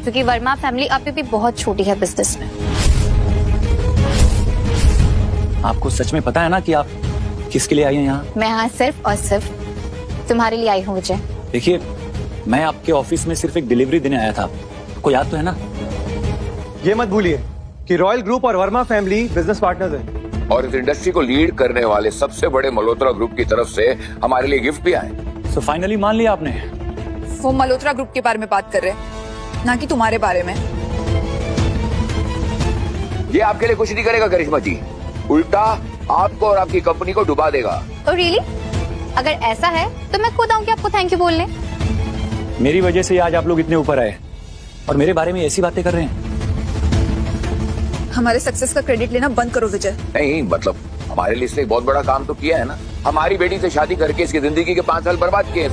Speaker 2: क्योंकि वर्मा फैमिली अभी भी बहुत छोटी है बिजनेस में।
Speaker 4: आपको सच में पता है ना कि आप किसके लिए आई हैं यहाँ?
Speaker 2: मैं यहाँ सिर्फ और सिर्फ तुम्हारे लिए आई हूँ विजय।
Speaker 4: देखिए, मैं आपके ऑफिस में सिर्फ एक डिलीवरी देने आया था। आपको याद तो है ना?
Speaker 5: ये मत भूलिए कि रॉयल ग्रुप और वर्मा फैमिली बिजनेस पार्टनर्स हैं।
Speaker 8: और इस इंडस्ट्री को लीड करने वाले सबसे बड़े मल्होत्रा ग्रुप की तरफ से हमारे लिए गिफ्ट भी आए।
Speaker 4: तो फाइनली मान लिया आपने?
Speaker 7: वो मल्होत्रा ग्रुप के बारे में बात कर रहे हैं, ना कि तुम्हारे बारे में।
Speaker 8: ये आपके लिए कुछ नहीं करेगा करिश्मा जी, उल्टा आपको और आपकी कंपनी को डुबा देगा।
Speaker 2: तो रियली अगर ऐसा है तो मैं खुद आऊंगी आपको थैंक यू बोलने।
Speaker 4: मेरी वजह से आज आप लोग इतने ऊपर आए और मेरे बारे में ऐसी बातें कर रहे हैं।
Speaker 7: हमारे सक्सेस का क्रेडिट लेना बंद करो विजय।
Speaker 8: नहीं, मतलब हमारे लिए इसने एक बहुत बड़ा काम तो किया है ना। हमारी बेटी से शादी करके इसकी जिंदगी के 5 साल बर्बाद किए।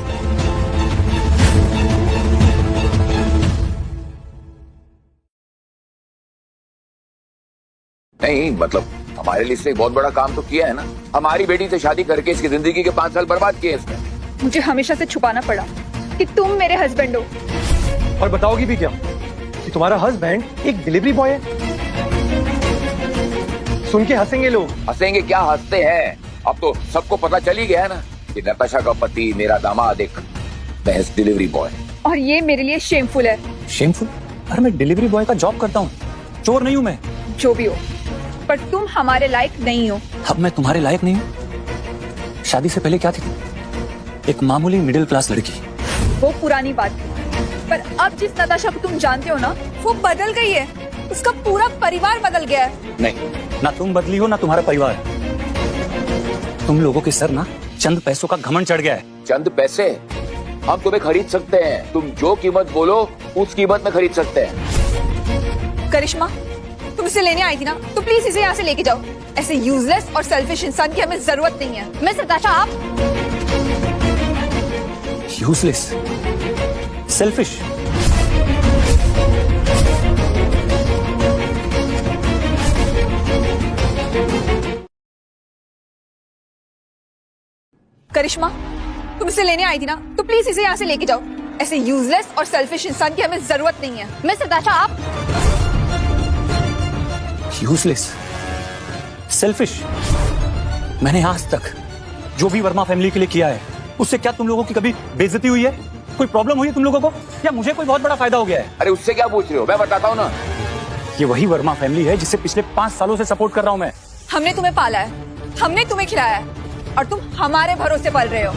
Speaker 8: नहीं, मतलब हमारे लिए इसने एक बहुत बड़ा काम तो किया है ना। हमारी बेटी से शादी करके इसकी जिंदगी के 5 साल बर्बाद किए इसने।
Speaker 7: मुझे हमेशा से छुपाना पड़ा कि तुम मेरे हस्बैंड हो।
Speaker 5: और बताओगी भी क्या कि तुम्हारा हस्बैंड एक डिलीवरी बॉय है? सुन के हंसेंगे लोग।
Speaker 8: हंसेंगे क्या, हंसते हैं। अब तो सबको पता चल ही गया है ना कि नताशा का पति मेरा दामाद एक महज डिलीवरी बॉय।
Speaker 7: और ये मेरे लिए शेमफुल है।
Speaker 4: शेमफुल? अरे मैं डिलीवरी बॉय का जॉब करता हूँ, चोर नहीं हूँ मैं।
Speaker 7: जो भी हो, पर तुम हमारे लायक नहीं हो।
Speaker 4: अब मैं तुम्हारे लायक नहीं हूँ? शादी से पहले क्या थी? एक मामूली मिडिल क्लास लड़की।
Speaker 7: वो पुरानी बात है, पर अब जिस नताशा को तुम जानते हो ना, वो बदल गई है। उसका पूरा परिवार बदल गया है।
Speaker 4: नहीं, ना तुम बदली हो ना तुम्हारा परिवार। तुम लोगों के सर ना चंद पैसों का घमंड चढ़ गया है।
Speaker 8: चंद पैसे? हम तुम्हें खरीद सकते हैं। तुम जो कीमत बोलो उस कीमत में खरीद सकते हैं।
Speaker 7: करिश्मा, तुम इसे लेने आई थी ना, तो प्लीज इसे यहाँ से लेके जाओ। ऐसे यूजलेस और सेल्फिश इंसान की हमें जरूरत नहीं है।
Speaker 2: मिस नताशा, आप
Speaker 4: यूजलेस, सेल्फिश?
Speaker 7: करिश्मा, तुम इसे लेने आई थी ना, तो प्लीज इसे यहाँ से लेके जाओ। ऐसे यूजलेस और सेल्फिश इंसान की हमें जरूरत नहीं है।
Speaker 2: मिस नताशा, आप
Speaker 4: यूजलेस, सेल्फिश? मैंने आज तक जो भी वर्मा फैमिली के लिए किया है, उससे क्या तुम लोगों की कभी बेइज्जती हुई है? कोई प्रॉब्लम हुई है तुम लोगों को, या मुझे कोई बहुत बड़ा फायदा हो गया है?
Speaker 8: अरे उससे क्या पूछ रहे हो, मैं बताता हूँ ना।
Speaker 4: ये वही वर्मा फैमिली है जिसे पिछले 5 सालों से सपोर्ट कर रहा हूँ मैं।
Speaker 7: हमने तुम्हें पाला है, हमने तुम्हें खिलाया है, और तुम हमारे भरोसे पल रहे हो।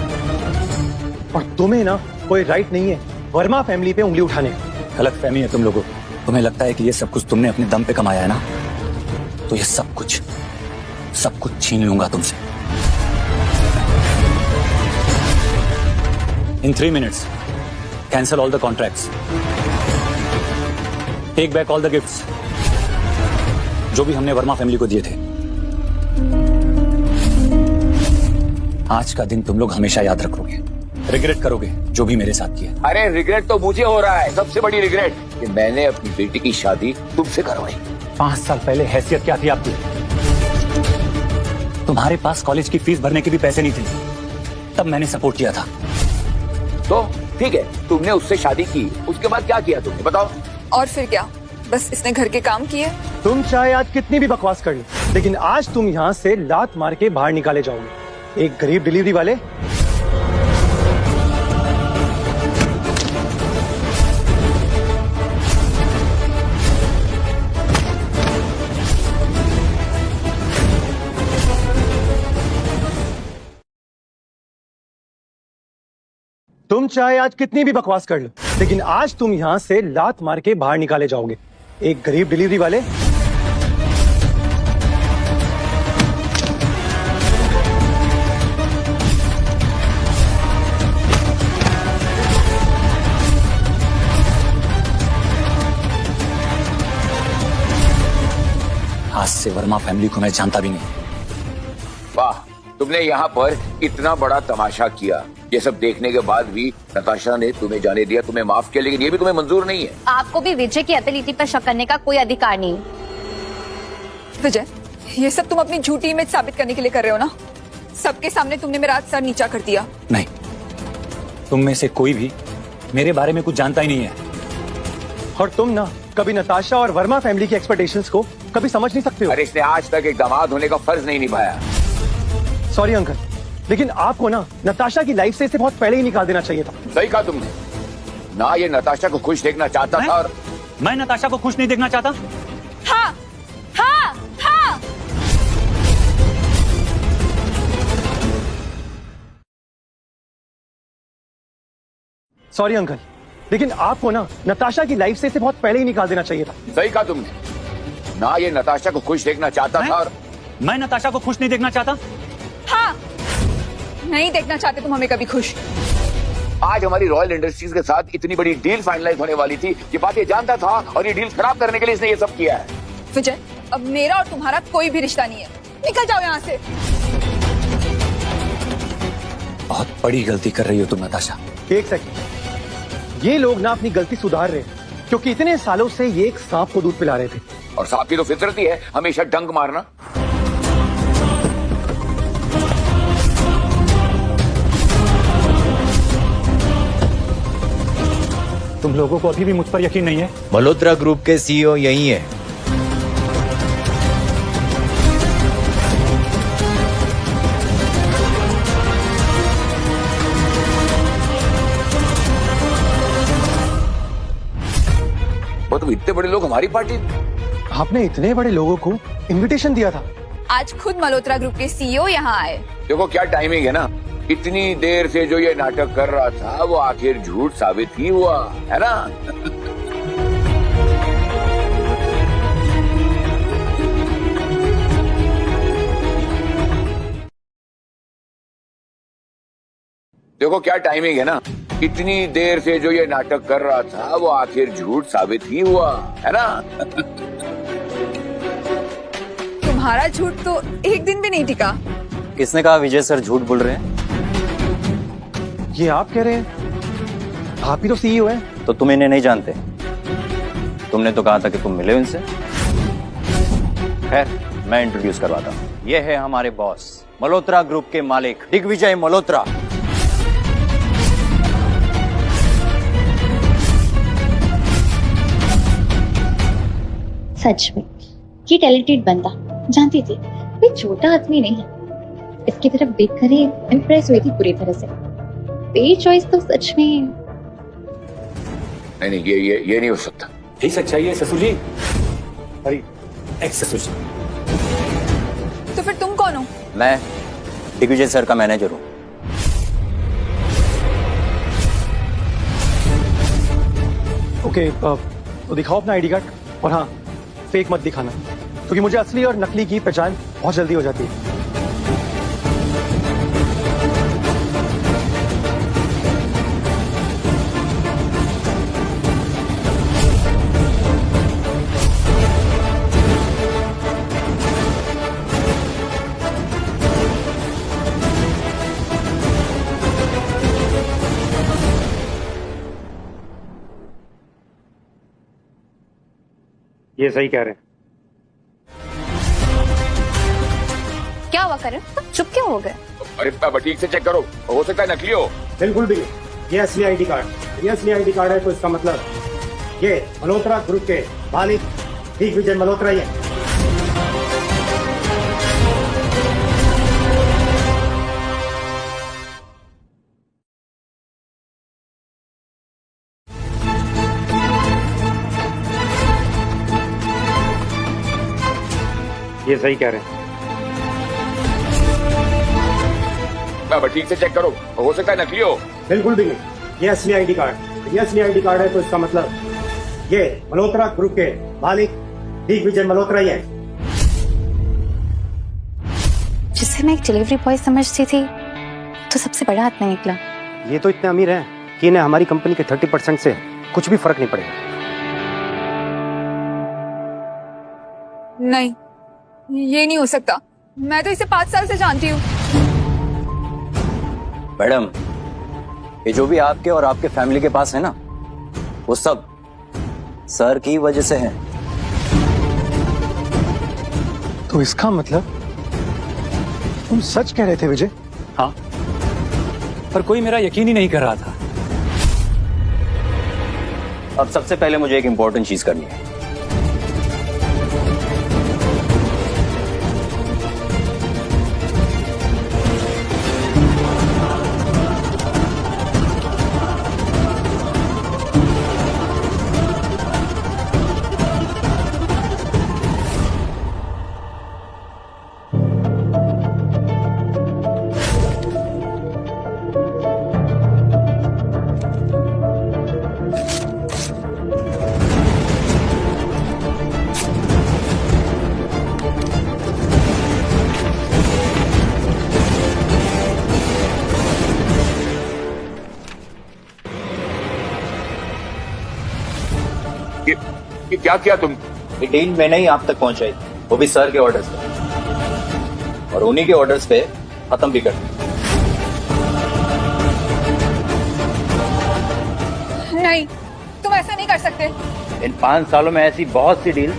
Speaker 5: और तुम्हें ना कोई राइट नहीं है वर्मा फैमिली पे उंगली उठाने का।
Speaker 4: गलत फहमी है तुम लोगों को। तुम्हें लगता है कि ये सब कुछ तुमने अपने दम पे कमाया है ना, तो ये सब कुछ छीन लूंगा तुमसे। In 3 minutes, cancel all the contracts. Take back all the gifts जो भी हमने वर्मा फैमिली को दिए थे। आज का दिन तुम लोग हमेशा याद रखोगे, रिग्रेट करोगे जो भी मेरे साथ किया।
Speaker 8: अरे रिग्रेट तो मुझे हो रहा है, सबसे बड़ी रिग्रेट कि मैंने अपनी बेटी की शादी तुमसे करवाई।
Speaker 4: 5 साल पहले हैसियत क्या थी आपकी? तुम्हारे पास कॉलेज की फीस भरने के भी पैसे नहीं थे, तब मैंने सपोर्ट किया था।
Speaker 8: तो ठीक है, तुमने उससे शादी की, उसके बाद क्या किया तुमने, बताओ।
Speaker 7: और फिर क्या, बस इसने घर के काम किए।
Speaker 5: तुम चाहे आज कितनी भी बकवास कर लो, लेकिन आज तुम यहाँ से लात मार के बाहर निकाले जाओगे। एक गरीब डिलीवरी वाले। तुम चाहे आज कितनी भी बकवास कर लो, लेकिन आज तुम यहाँ से लात मार के बाहर निकाले जाओगे। एक गरीब डिलीवरी वाले।
Speaker 4: आज से वर्मा फैमिली को मैं जानता भी नहीं।
Speaker 8: वाह, तुमने यहाँ पर इतना बड़ा तमाशा किया, ये सब देखने के बाद भी नताशा ने तुम्हें जाने दिया, तुम्हें माफ किया, लेकिन ये भी तुम्हें मंजूर नहीं है।
Speaker 2: आपको भी विजय की एबिलिटी पर शक करने का कोई अधिकार नहीं।
Speaker 7: विजय, ये सब तुम अपनी झूठी इमेज साबित करने के लिए कर रहे हो ना? सबके सामने तुमने मेरा सर नीचा कर दिया।
Speaker 4: नहीं, तुम में से कोई भी मेरे बारे में कुछ जानता ही नहीं है।
Speaker 5: और तुम ना कभी नताशा और वर्मा फैमिली की एक्सपेक्टेशंस को कभी समझ नहीं सकते हो।
Speaker 8: अरे इसने आज तक एक दामाद होने का फर्ज नहीं निभाया।
Speaker 5: सॉरी अंकल, लेकिन आपको ना नताशा की लाइफ से इसे बहुत पहले ही निकाल देना चाहिए था।
Speaker 8: सही कहा तुमने, ना ये नताशा को खुश देखना चाहता था, और
Speaker 4: मैं नताशा को खुश नहीं देखना चाहता।
Speaker 7: हाँ, हाँ, हाँ।
Speaker 5: सॉरी अंकल, लेकिन आपको ना नताशा की लाइफ से इसे बहुत पहले ही निकाल देना चाहिए था।
Speaker 8: सही कहा तुमने, ना ये नताशा को खुश देखना चाहता था, और
Speaker 4: मैं नताशा को खुश नहीं देखना चाहता।
Speaker 7: हाँ, नहीं देखना चाहते तुम हमें कभी खुश।
Speaker 8: आज हमारी रॉयल इंडस्ट्रीज के साथ इतनी बड़ी डील फाइनलाइज होने वाली थी, ये बात ये जानता था, और ये डील खराब करने के लिए इसने ये सब किया है।
Speaker 7: विजय, अब मेरा और तुम्हारा कोई भी रिश्ता नहीं है, निकल जाओ यहाँ से।
Speaker 4: बहुत बड़ी गलती कर रही हो तुम नताशा।
Speaker 5: एक सेकंड, ये लोग ना अपनी गलती सुधार रहे हैं, क्योंकि इतने सालों से ये एक सांप को दूध पिला रहे थे।
Speaker 8: और सांप की तो फितरत ही है हमेशा डंक मारना।
Speaker 4: तुम लोगों को अभी भी मुझ पर यकीन नहीं है?
Speaker 9: मल्होत्रा ग्रुप के सीईओ यही है।
Speaker 8: वो तो इतने बड़े लोग हमारी पार्टी।
Speaker 5: आपने इतने बड़े लोगों को इनविटेशन दिया था?
Speaker 7: आज खुद मल्होत्रा ग्रुप के सीईओ यहाँ आए।
Speaker 8: देखो क्या टाइमिंग है ना, इतनी देर से जो ये नाटक कर रहा था वो आखिर झूठ साबित ही हुआ, है ना? देखो क्या टाइमिंग है ना, इतनी देर से जो ये नाटक कर रहा था वो आखिर झूठ साबित ही हुआ, है ना?
Speaker 7: तुम्हारा झूठ तो एक दिन भी नहीं टिका।
Speaker 6: किसने कहा विजय सर झूठ बोल रहे हैं?
Speaker 5: ये आप कह रहे हैं? आप ही तो सीईओ हैं।
Speaker 6: तो तुम इन्हें नहीं जानते? तुमने तो कहा था कि तुम मिले उनसे। खैर, मैं इंट्रोड्यूस करवाता हूँ। ये है हमारे बॉस, मल्होत्रा ग्रुप के मालिक दिग्विजय मल्होत्रा।
Speaker 10: सच में ये टैलेंटेड बंदा, जानती थी कोई छोटा आदमी नहीं है। इसकी तरफ देखकर ही इम्प्रेस हुई थी पूरी तरह से। पेज चॉइस तो सच में
Speaker 8: नहीं नहीं, ये नहीं हो सकता।
Speaker 4: ठीक सच्चाई है ससुर जी।
Speaker 3: अरे
Speaker 4: एक्स ससुर जी।
Speaker 7: तो फिर तुम कौन हो?
Speaker 6: मैं दिग्विजय सर का मैनेजर हूँ।
Speaker 5: ओके, तो दिखाओ अपना आईडी कार्ड, और हाँ, फेक मत दिखाना, क्योंकि मुझे असली और नकली की पहचान बहुत जल्दी हो जाती है।
Speaker 3: ये सही कह रहे हैं।
Speaker 2: क्या हुआ करण, तुम चुप क्यों हो गए?
Speaker 8: अरे अब ठीक से चेक करो, हो सकता है नकली हो।
Speaker 3: बिल्कुल भी नहीं, ये असली आईडी कार्ड। ये असली आईडी कार्ड है तो इसका मतलब ये मल्होत्रा ग्रुप के मालिक दिग्विजय मल्होत्रा ही है। ये सही कह रहे हैं।
Speaker 8: अब ठीक से चेक करो, हो सकता है नकली हो।
Speaker 3: बिल्कुल भी नहीं, ये असली आईडी कार्ड। ये असली आईडी कार्ड है तो इसका मतलब ये मल्होत्रा ग्रुप के मालिक दिग्विजय मल्होत्रा ही है।
Speaker 2: जिसे मैं एक डिलीवरी बॉय समझती थी, तो सबसे बड़ा आदमी निकला।
Speaker 3: ये तो इतने अमीर हैं कि इन्हें हमारी कंपनी के 30% से कुछ भी फर्क नहीं पड़ेगा।
Speaker 7: नहीं, ये नहीं हो सकता। मैं तो इसे 5 साल से जानती हूँ।
Speaker 6: मैडम, ये जो भी आपके और आपके फैमिली के पास है ना, वो सब सर की वजह से है।
Speaker 5: तो इसका मतलब तुम सच कह रहे थे विजय?
Speaker 4: हाँ, पर कोई मेरा यकीन ही नहीं कर रहा था।
Speaker 6: अब सबसे पहले मुझे एक इंपॉर्टेंट चीज करनी है।
Speaker 8: ये क्या किया तुम?
Speaker 6: ये डील मैंने ही आप तक पहुंचाई, वो भी सर के ऑर्डर्स पे, और उन्हीं के ऑर्डर्स पे खत्म भी कर दी।
Speaker 7: नहीं, तुम ऐसा नहीं कर सकते।
Speaker 6: इन 5 सालों में ऐसी बहुत सी डील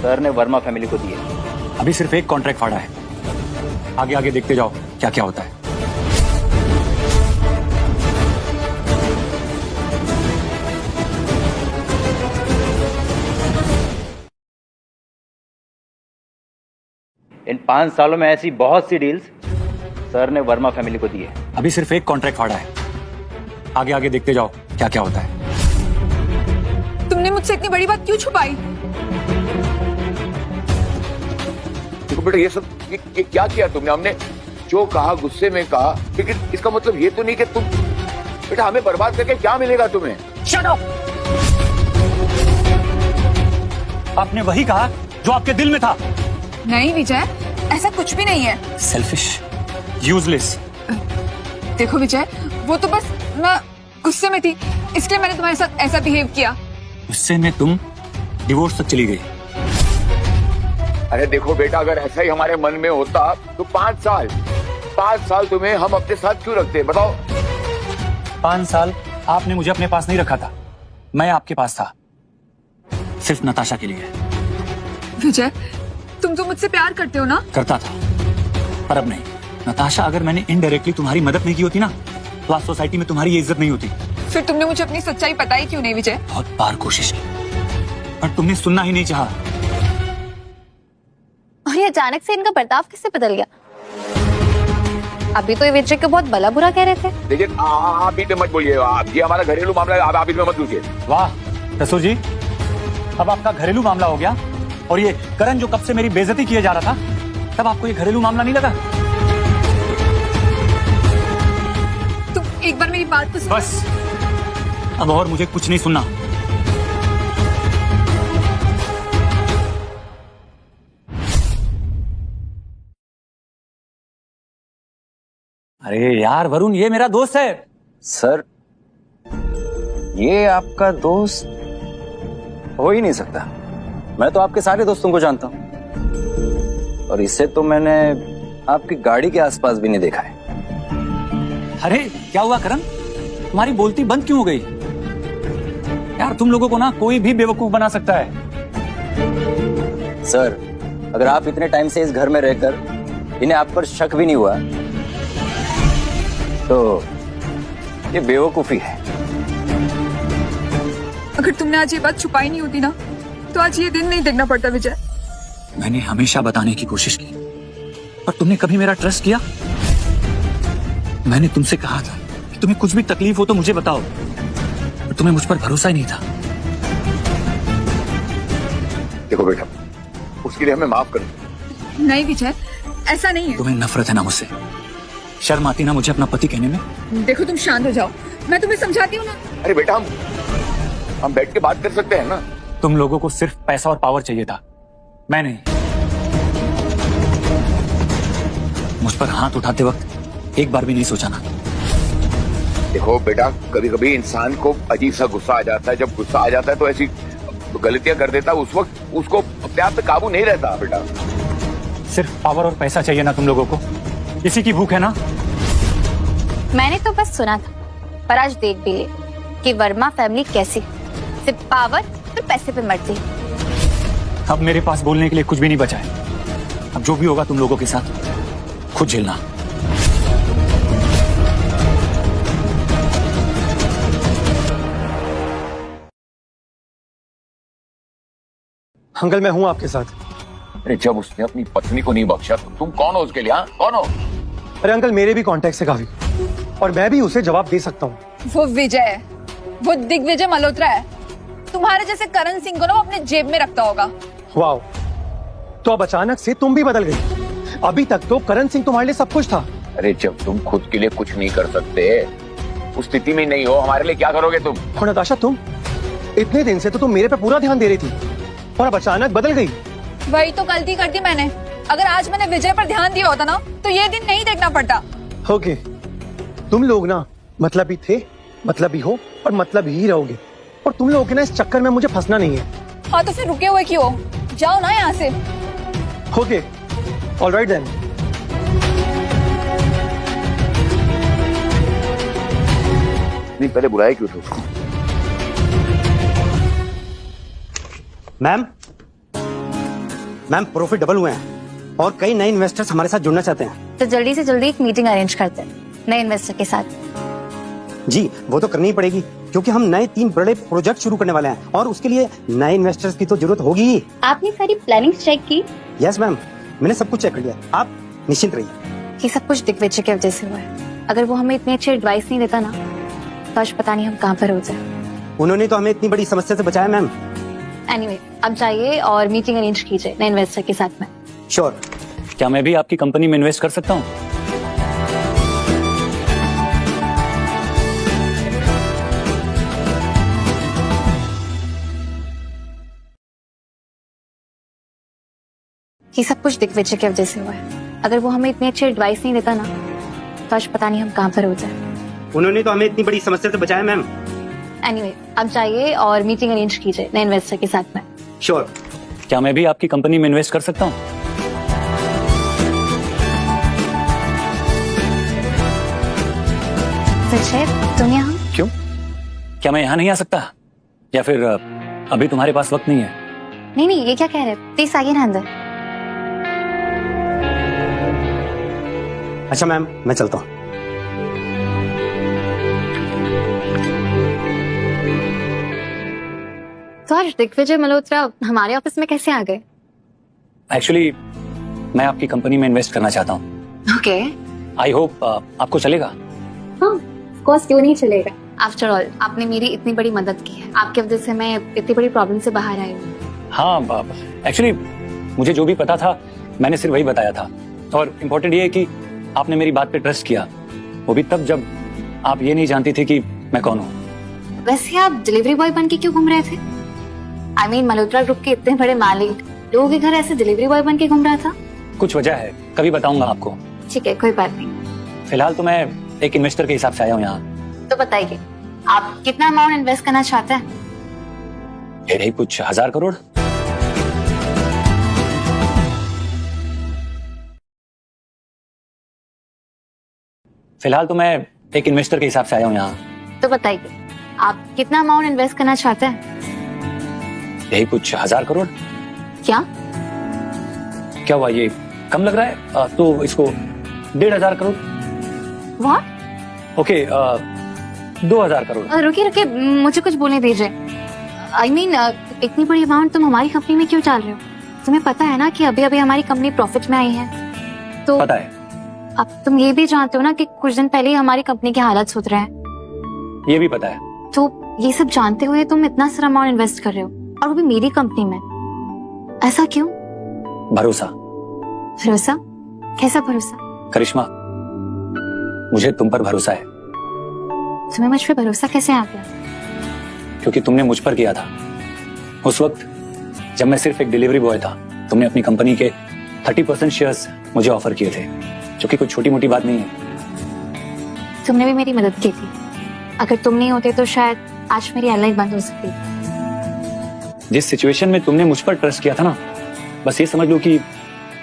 Speaker 6: सर ने वर्मा फैमिली को दी है।
Speaker 4: अभी सिर्फ एक कॉन्ट्रैक्ट फाड़ा है, आगे आगे देखते जाओ क्या क्या होता है।
Speaker 6: इन 5 सालों में ऐसी बहुत सी डील्स सर ने वर्मा फैमिली को दी है।
Speaker 4: अभी सिर्फ एक कॉन्ट्रैक्ट फाड़ा है, आगे आगे देखते जाओ क्या क्या होता है।
Speaker 7: तुमने मुझसे इतनी बड़ी बात क्यों छुपाई?
Speaker 8: देखो बेटा, ये क्या किया तुमने? हमने जो कहा गुस्से में कहा, लेकिन इसका मतलब ये तो नहीं कि तुम बेटा हमें बर्बाद करके क्या मिलेगा तुम्हें?
Speaker 4: Shut up! आपने वही कहा जो आपके दिल में था।
Speaker 7: नहीं विजय, ऐसा कुछ भी नहीं है।
Speaker 4: Selfish, useless.
Speaker 7: देखो विजय, वो तो बस मैं गुस्से में थी, इसलिए मैंने तुम्हारे साथ ऐसा बिहेव किया।
Speaker 4: गुस्से में तुम डिवोर्स तक चली गई।
Speaker 8: अरे देखो बेटा, अगर ऐसा ही हमारे मन में होता तो 5 साल तुम्हें हम अपने साथ क्यों रखते? बताओ।
Speaker 4: 5 साल आपने मुझे अपने पास नहीं रखा था, मैं आपके पास था, सिर्फ नताशा के लिए।
Speaker 7: विजय, तुम तो मुझसे प्यार करते हो ना?
Speaker 4: करता था, पर अब नहीं। नताशा, अगर मैंने इनडायरेक्टली तुम्हारी मदद नहीं की होती ना, तो आज सोसाइटी में तुम्हारी ये इज्जत नहीं होती।
Speaker 7: फिर तुमने मुझे अपनी सच्चाई बताई क्यों नहीं विजय?
Speaker 4: बहुत बार कोशिश की, पर तुमने सुनना ही नहीं चाहा।
Speaker 2: और ये अचानक से इनका बर्ताव किससे बदल गया? अभी तो ये विजय को बहुत भला बुरा कह रहे थे।
Speaker 8: देखिए आप भी तो मत बोलिए, आप ये हमारा घरेलू मामला है, आप इसमें मत घुसिए।
Speaker 4: वाह रसूल जी, अब आपका घरेलू मामला हो गया। और ये करण जो कब से मेरी बेइज्जती किए जा रहा था, तब आपको ये घरेलू मामला नहीं लगा?
Speaker 7: तुम एक बार मेरी बात तो सुनो।
Speaker 4: बस, अब और मुझे कुछ नहीं सुनना। अरे यार वरुण, ये मेरा दोस्त है।
Speaker 6: सर, ये आपका दोस्त हो ही नहीं सकता। मैं तो आपके सारे दोस्तों को जानता हूं, और इसे तो मैंने आपकी गाड़ी के आसपास भी नहीं देखा है।
Speaker 4: अरे क्या हुआ करण, तुम्हारी बोलती बंद क्यों हो गई? यार तुम लोगों को ना कोई भी बेवकूफ बना सकता है।
Speaker 6: सर, अगर आप इतने टाइम से इस घर में रहकर इन्हें आप पर शक भी नहीं हुआ, तो ये बेवकूफी है।
Speaker 7: अगर तुमने आज ये बात छुपाई नहीं होती ना, तो आज ये दिन नहीं देखना पड़ता विजय।
Speaker 4: मैंने हमेशा बताने की कोशिश की, पर तुमने कभी मेरा ट्रस्ट किया? मैंने तुमसे कहा था कि तुम्हें कुछ भी तकलीफ हो तो मुझे बताओ, पर तुम्हें मुझ पर भरोसा ही नहीं था।
Speaker 8: देखो बेटा, उसके लिए हमें माफ कर दो।
Speaker 7: नहीं विजय, ऐसा नहीं है।
Speaker 4: तुम्हें नफरत है ना मुझसे? शर्म आती ना मुझे अपना पति कहने में?
Speaker 7: देखो तुम शांत हो जाओ, मैं तुम्हें समझाती हूँ ना।
Speaker 8: अरे बेटा, हम बैठ के बात कर सकते हैं ना।
Speaker 4: तुम लोगों को सिर्फ पैसा और पावर चाहिए था, मैं नहीं। मुझ पर हाथ उठाते वक्त एक बार भी नहीं सोचा ना?
Speaker 8: देखो बेटा, कभी कभी इंसान को अजीब सा गुस्सा आ जाता है। जब गुस्सा आ जाता है तो ऐसी गलतियां कर देता है, उस वक्त उसको अपने आप पे काबू नहीं रहता बेटा।
Speaker 4: सिर्फ पावर और पैसा चाहिए ना तुम लोगों को? इसी की भूख है ना?
Speaker 2: मैंने तो बस सुना था, पर आज देख भी ले कि वर्मा फैमिली कैसी, सिर्फ पावर और पैसे पे मरती।
Speaker 4: अब मेरे पास बोलने के लिए कुछ भी नहीं बचा है। अब जो भी होगा तुम लोगों के साथ खुद झेलना।
Speaker 5: अंकल, मैं हूं आपके साथ।
Speaker 8: अरे जब उसने अपनी पत्नी को नहीं बख्शा तो तुम कौन हो उसके लिए? हाँ, कौन हो?
Speaker 5: अरे अंकल, मेरे भी कॉन्टेक्ट है काफी, और मैं भी उसे जवाब दे सकता हूँ।
Speaker 7: वो विजय है, वो दिग्विजय मल्होत्रा है। तुम्हारे जैसे करण सिंह को ना वो अपने जेब में रखता होगा।
Speaker 5: वाओ, तो अब अचानक से तुम भी बदल गई। अभी तक तो करण सिंह तुम्हारे लिए सब कुछ था।
Speaker 8: अरे जब तुम खुद के लिए कुछ नहीं कर सकते, उस स्थिति में नहीं हो, हमारे लिए क्या करोगे तुम?
Speaker 5: और नताशा, तुम इतने दिन से तो तुम मेरे पे पूरा ध्यान दे रही थी, और अब अचानक बदल गई।
Speaker 7: वही तो गलती कर दी मैंने। अगर आज मैंने विजय पर ध्यान दिया होता ना, तो ये दिन नहीं देखना पड़ता।
Speaker 5: ओके, तुम लोग ना मतलबी थे, मतलबी हो और मतलब ही रहोगे, और तुम लोगों के ना इस चक्कर में मुझे फंसना नहीं है।
Speaker 7: हाँ तो फिर रुके हुए क्यों? जाओ ना यहाँ से।
Speaker 5: Okay, alright then.
Speaker 8: नहीं, पहले बुलाया क्यों था उसको?
Speaker 3: मैम प्रॉफिट डबल हुए हैं और कई नए इन्वेस्टर्स हमारे साथ जुड़ना चाहते हैं।
Speaker 2: तो जल्दी से जल्दी एक मीटिंग अरेंज करते हैं नए इन्वेस्टर के साथ।
Speaker 3: जी, वो तो करनी ही पड़ेगी, क्योंकि हम नए 3 बड़े प्रोजेक्ट शुरू करने वाले हैं, और उसके लिए नए इन्वेस्टर्स की तो जरूरत होगी ही।
Speaker 10: आपने सारी प्लानिंग चेक की?
Speaker 3: यस मैम, मैंने सब कुछ चेक कर लिया, आप निश्चिंत रहिए।
Speaker 2: ये सब कुछ दिग्विजय की वजह से हुआ है। अगर वो हमें इतनी अच्छी एडवाइस नहीं देता ना, तो आज पता नहीं हम कहाँ पर होते।
Speaker 3: उन्होंने तो हमें इतनी बड़ी समस्या से बचाया मैम।
Speaker 2: एनीवे, अब जाइए और मीटिंग अरेंज कीजिए नए इन्वेस्टर के साथ में।
Speaker 3: श्योर।
Speaker 4: क्या मैं भी आपकी कंपनी में इन्वेस्ट कर सकता हूँ?
Speaker 2: ये सब कुछ दिग्विजय की वजह से हुआ है। अगर वो हमें इतनी अच्छी एडवाइस नहीं देता ना, तो आज पता नहीं हम कहाँ पर होते।
Speaker 3: उन्होंने तो हमें इतनी बड़ी समस्या से बचाया मैम।
Speaker 2: एनीवे, अब जाइए और मीटिंग अरेंज कीजिए नए इन्वेस्टर के साथ में।
Speaker 3: श्योर।
Speaker 4: क्या मैं भी आपकी कंपनी में इन्वेस्ट कर सकता हूँ?
Speaker 2: विजय, तुम यहाँ?
Speaker 4: क्यों? क्या मैं यहाँ नहीं आ सकता? या फिर अभी तुम्हारे पास वक्त नहीं है?
Speaker 2: नहीं नहीं, ये क्या कह रहे? प्लीज आइए ना अंदर।
Speaker 3: अच्छा मैम, मैं चलता हूँ।
Speaker 2: तो आज दिग्विजय मल्होत्रा हमारे ऑफिस में कैसे आ गए?
Speaker 4: एक्चुअली मैं आपकी कंपनी में इन्वेस्ट करना चाहता हूँ।
Speaker 2: ओके,
Speaker 4: आई होप आपको चलेगा।
Speaker 2: हाँ, ऑफ कोर्स, क्यों नहीं चलेगा। आफ्टर ऑल आपने मेरी इतनी बड़ी मदद की है, आपकी वजह से मैं इतनी बड़ी प्रॉब्लम से बाहर आई हूँ।
Speaker 4: हाँ, एक्चुअली मुझे जो भी पता था मैंने सिर्फ वही बताया था, और इम्पोर्टेंट ये है कि आपने मेरी बात पे ट्रस्ट किया, वो भी तब जब आप ये नहीं जानती थी कि मैं कौन हूँ।
Speaker 2: वैसे आप डिलीवरी बॉय बन के क्यों घूम रहे थे? आई मीन मल्होत्रा ग्रुप के इतने बड़े मालिक लोगों के घर ऐसे डिलीवरी बॉय बन के घूम रहा था?
Speaker 4: कुछ वजह है, कभी बताऊंगा आपको।
Speaker 2: ठीक है, कोई बात नहीं।
Speaker 4: फिलहाल तो मैं एक इन्वेस्टर के हिसाब से आया हूँ यहाँ।
Speaker 2: तो बताइए, आप कितना अमाउंट इन्वेस्ट करना चाहते हैं?
Speaker 4: यही कुछ 1000 करोड़। फिलहाल तो मैं एक इन्वेस्टर के हिसाब से आया हूँ यहाँ।
Speaker 2: तो बताइए, आप कितना अमाउंट इन्वेस्ट करना चाहते हैं?
Speaker 4: यही कुछ 1000 करोड़।
Speaker 2: क्या?
Speaker 4: क्या हुआ, ये कम लग रहा है? तो इसको 1500 करोड़।
Speaker 2: व्हाट?
Speaker 4: ओके, 2000 करोड़।
Speaker 2: रुकिए, मुझे कुछ बोलने दीजिए। आई मीन इतनी बड़ी अमाउंट तुम हमारी कंपनी में क्यों डाल रहे हो? तुम्हें पता है ना कि अभी अभी हमारी कंपनी प्रॉफिट में आई है। तो
Speaker 4: पता है।
Speaker 2: अब तुम ये भी जानते हो ना कि कुछ दिन पहले ही हमारी कंपनी के हालात सुधरे हैं।
Speaker 4: ये भी पता है।
Speaker 2: तो ये सब जानते हुए तुम इतना सारा अमाउंट इन्वेस्ट कर रहे हो, और वो भी मेरी कंपनी में। ऐसा क्यों?
Speaker 4: भरोसा।
Speaker 2: भरोसा? कैसा भरोसा?
Speaker 4: करिश्मा, मुझे तुम पर भरोसा है।
Speaker 2: तुम्हें मुझ पे भरोसा कैसे आ गया?
Speaker 4: क्योंकि तुमने मुझ पर किया था। उस वक्त जब मैं सिर्फ एक डिलीवरी बॉय था, तुमने अपनी कंपनी के 30% शेयर्स मुझे ऑफर किए थे, जो कि कुछ छोटी मोटी बात नहीं है।
Speaker 2: तुमने भी मेरी मदद की थी। अगर तुम नहीं होते तो शायद आज मेरी एयरलाइन बंद हो सकती थी।
Speaker 4: जिस सिचुएशन में तुमने मुझ पर ट्रस्ट किया था ना, बस ये समझ लो कि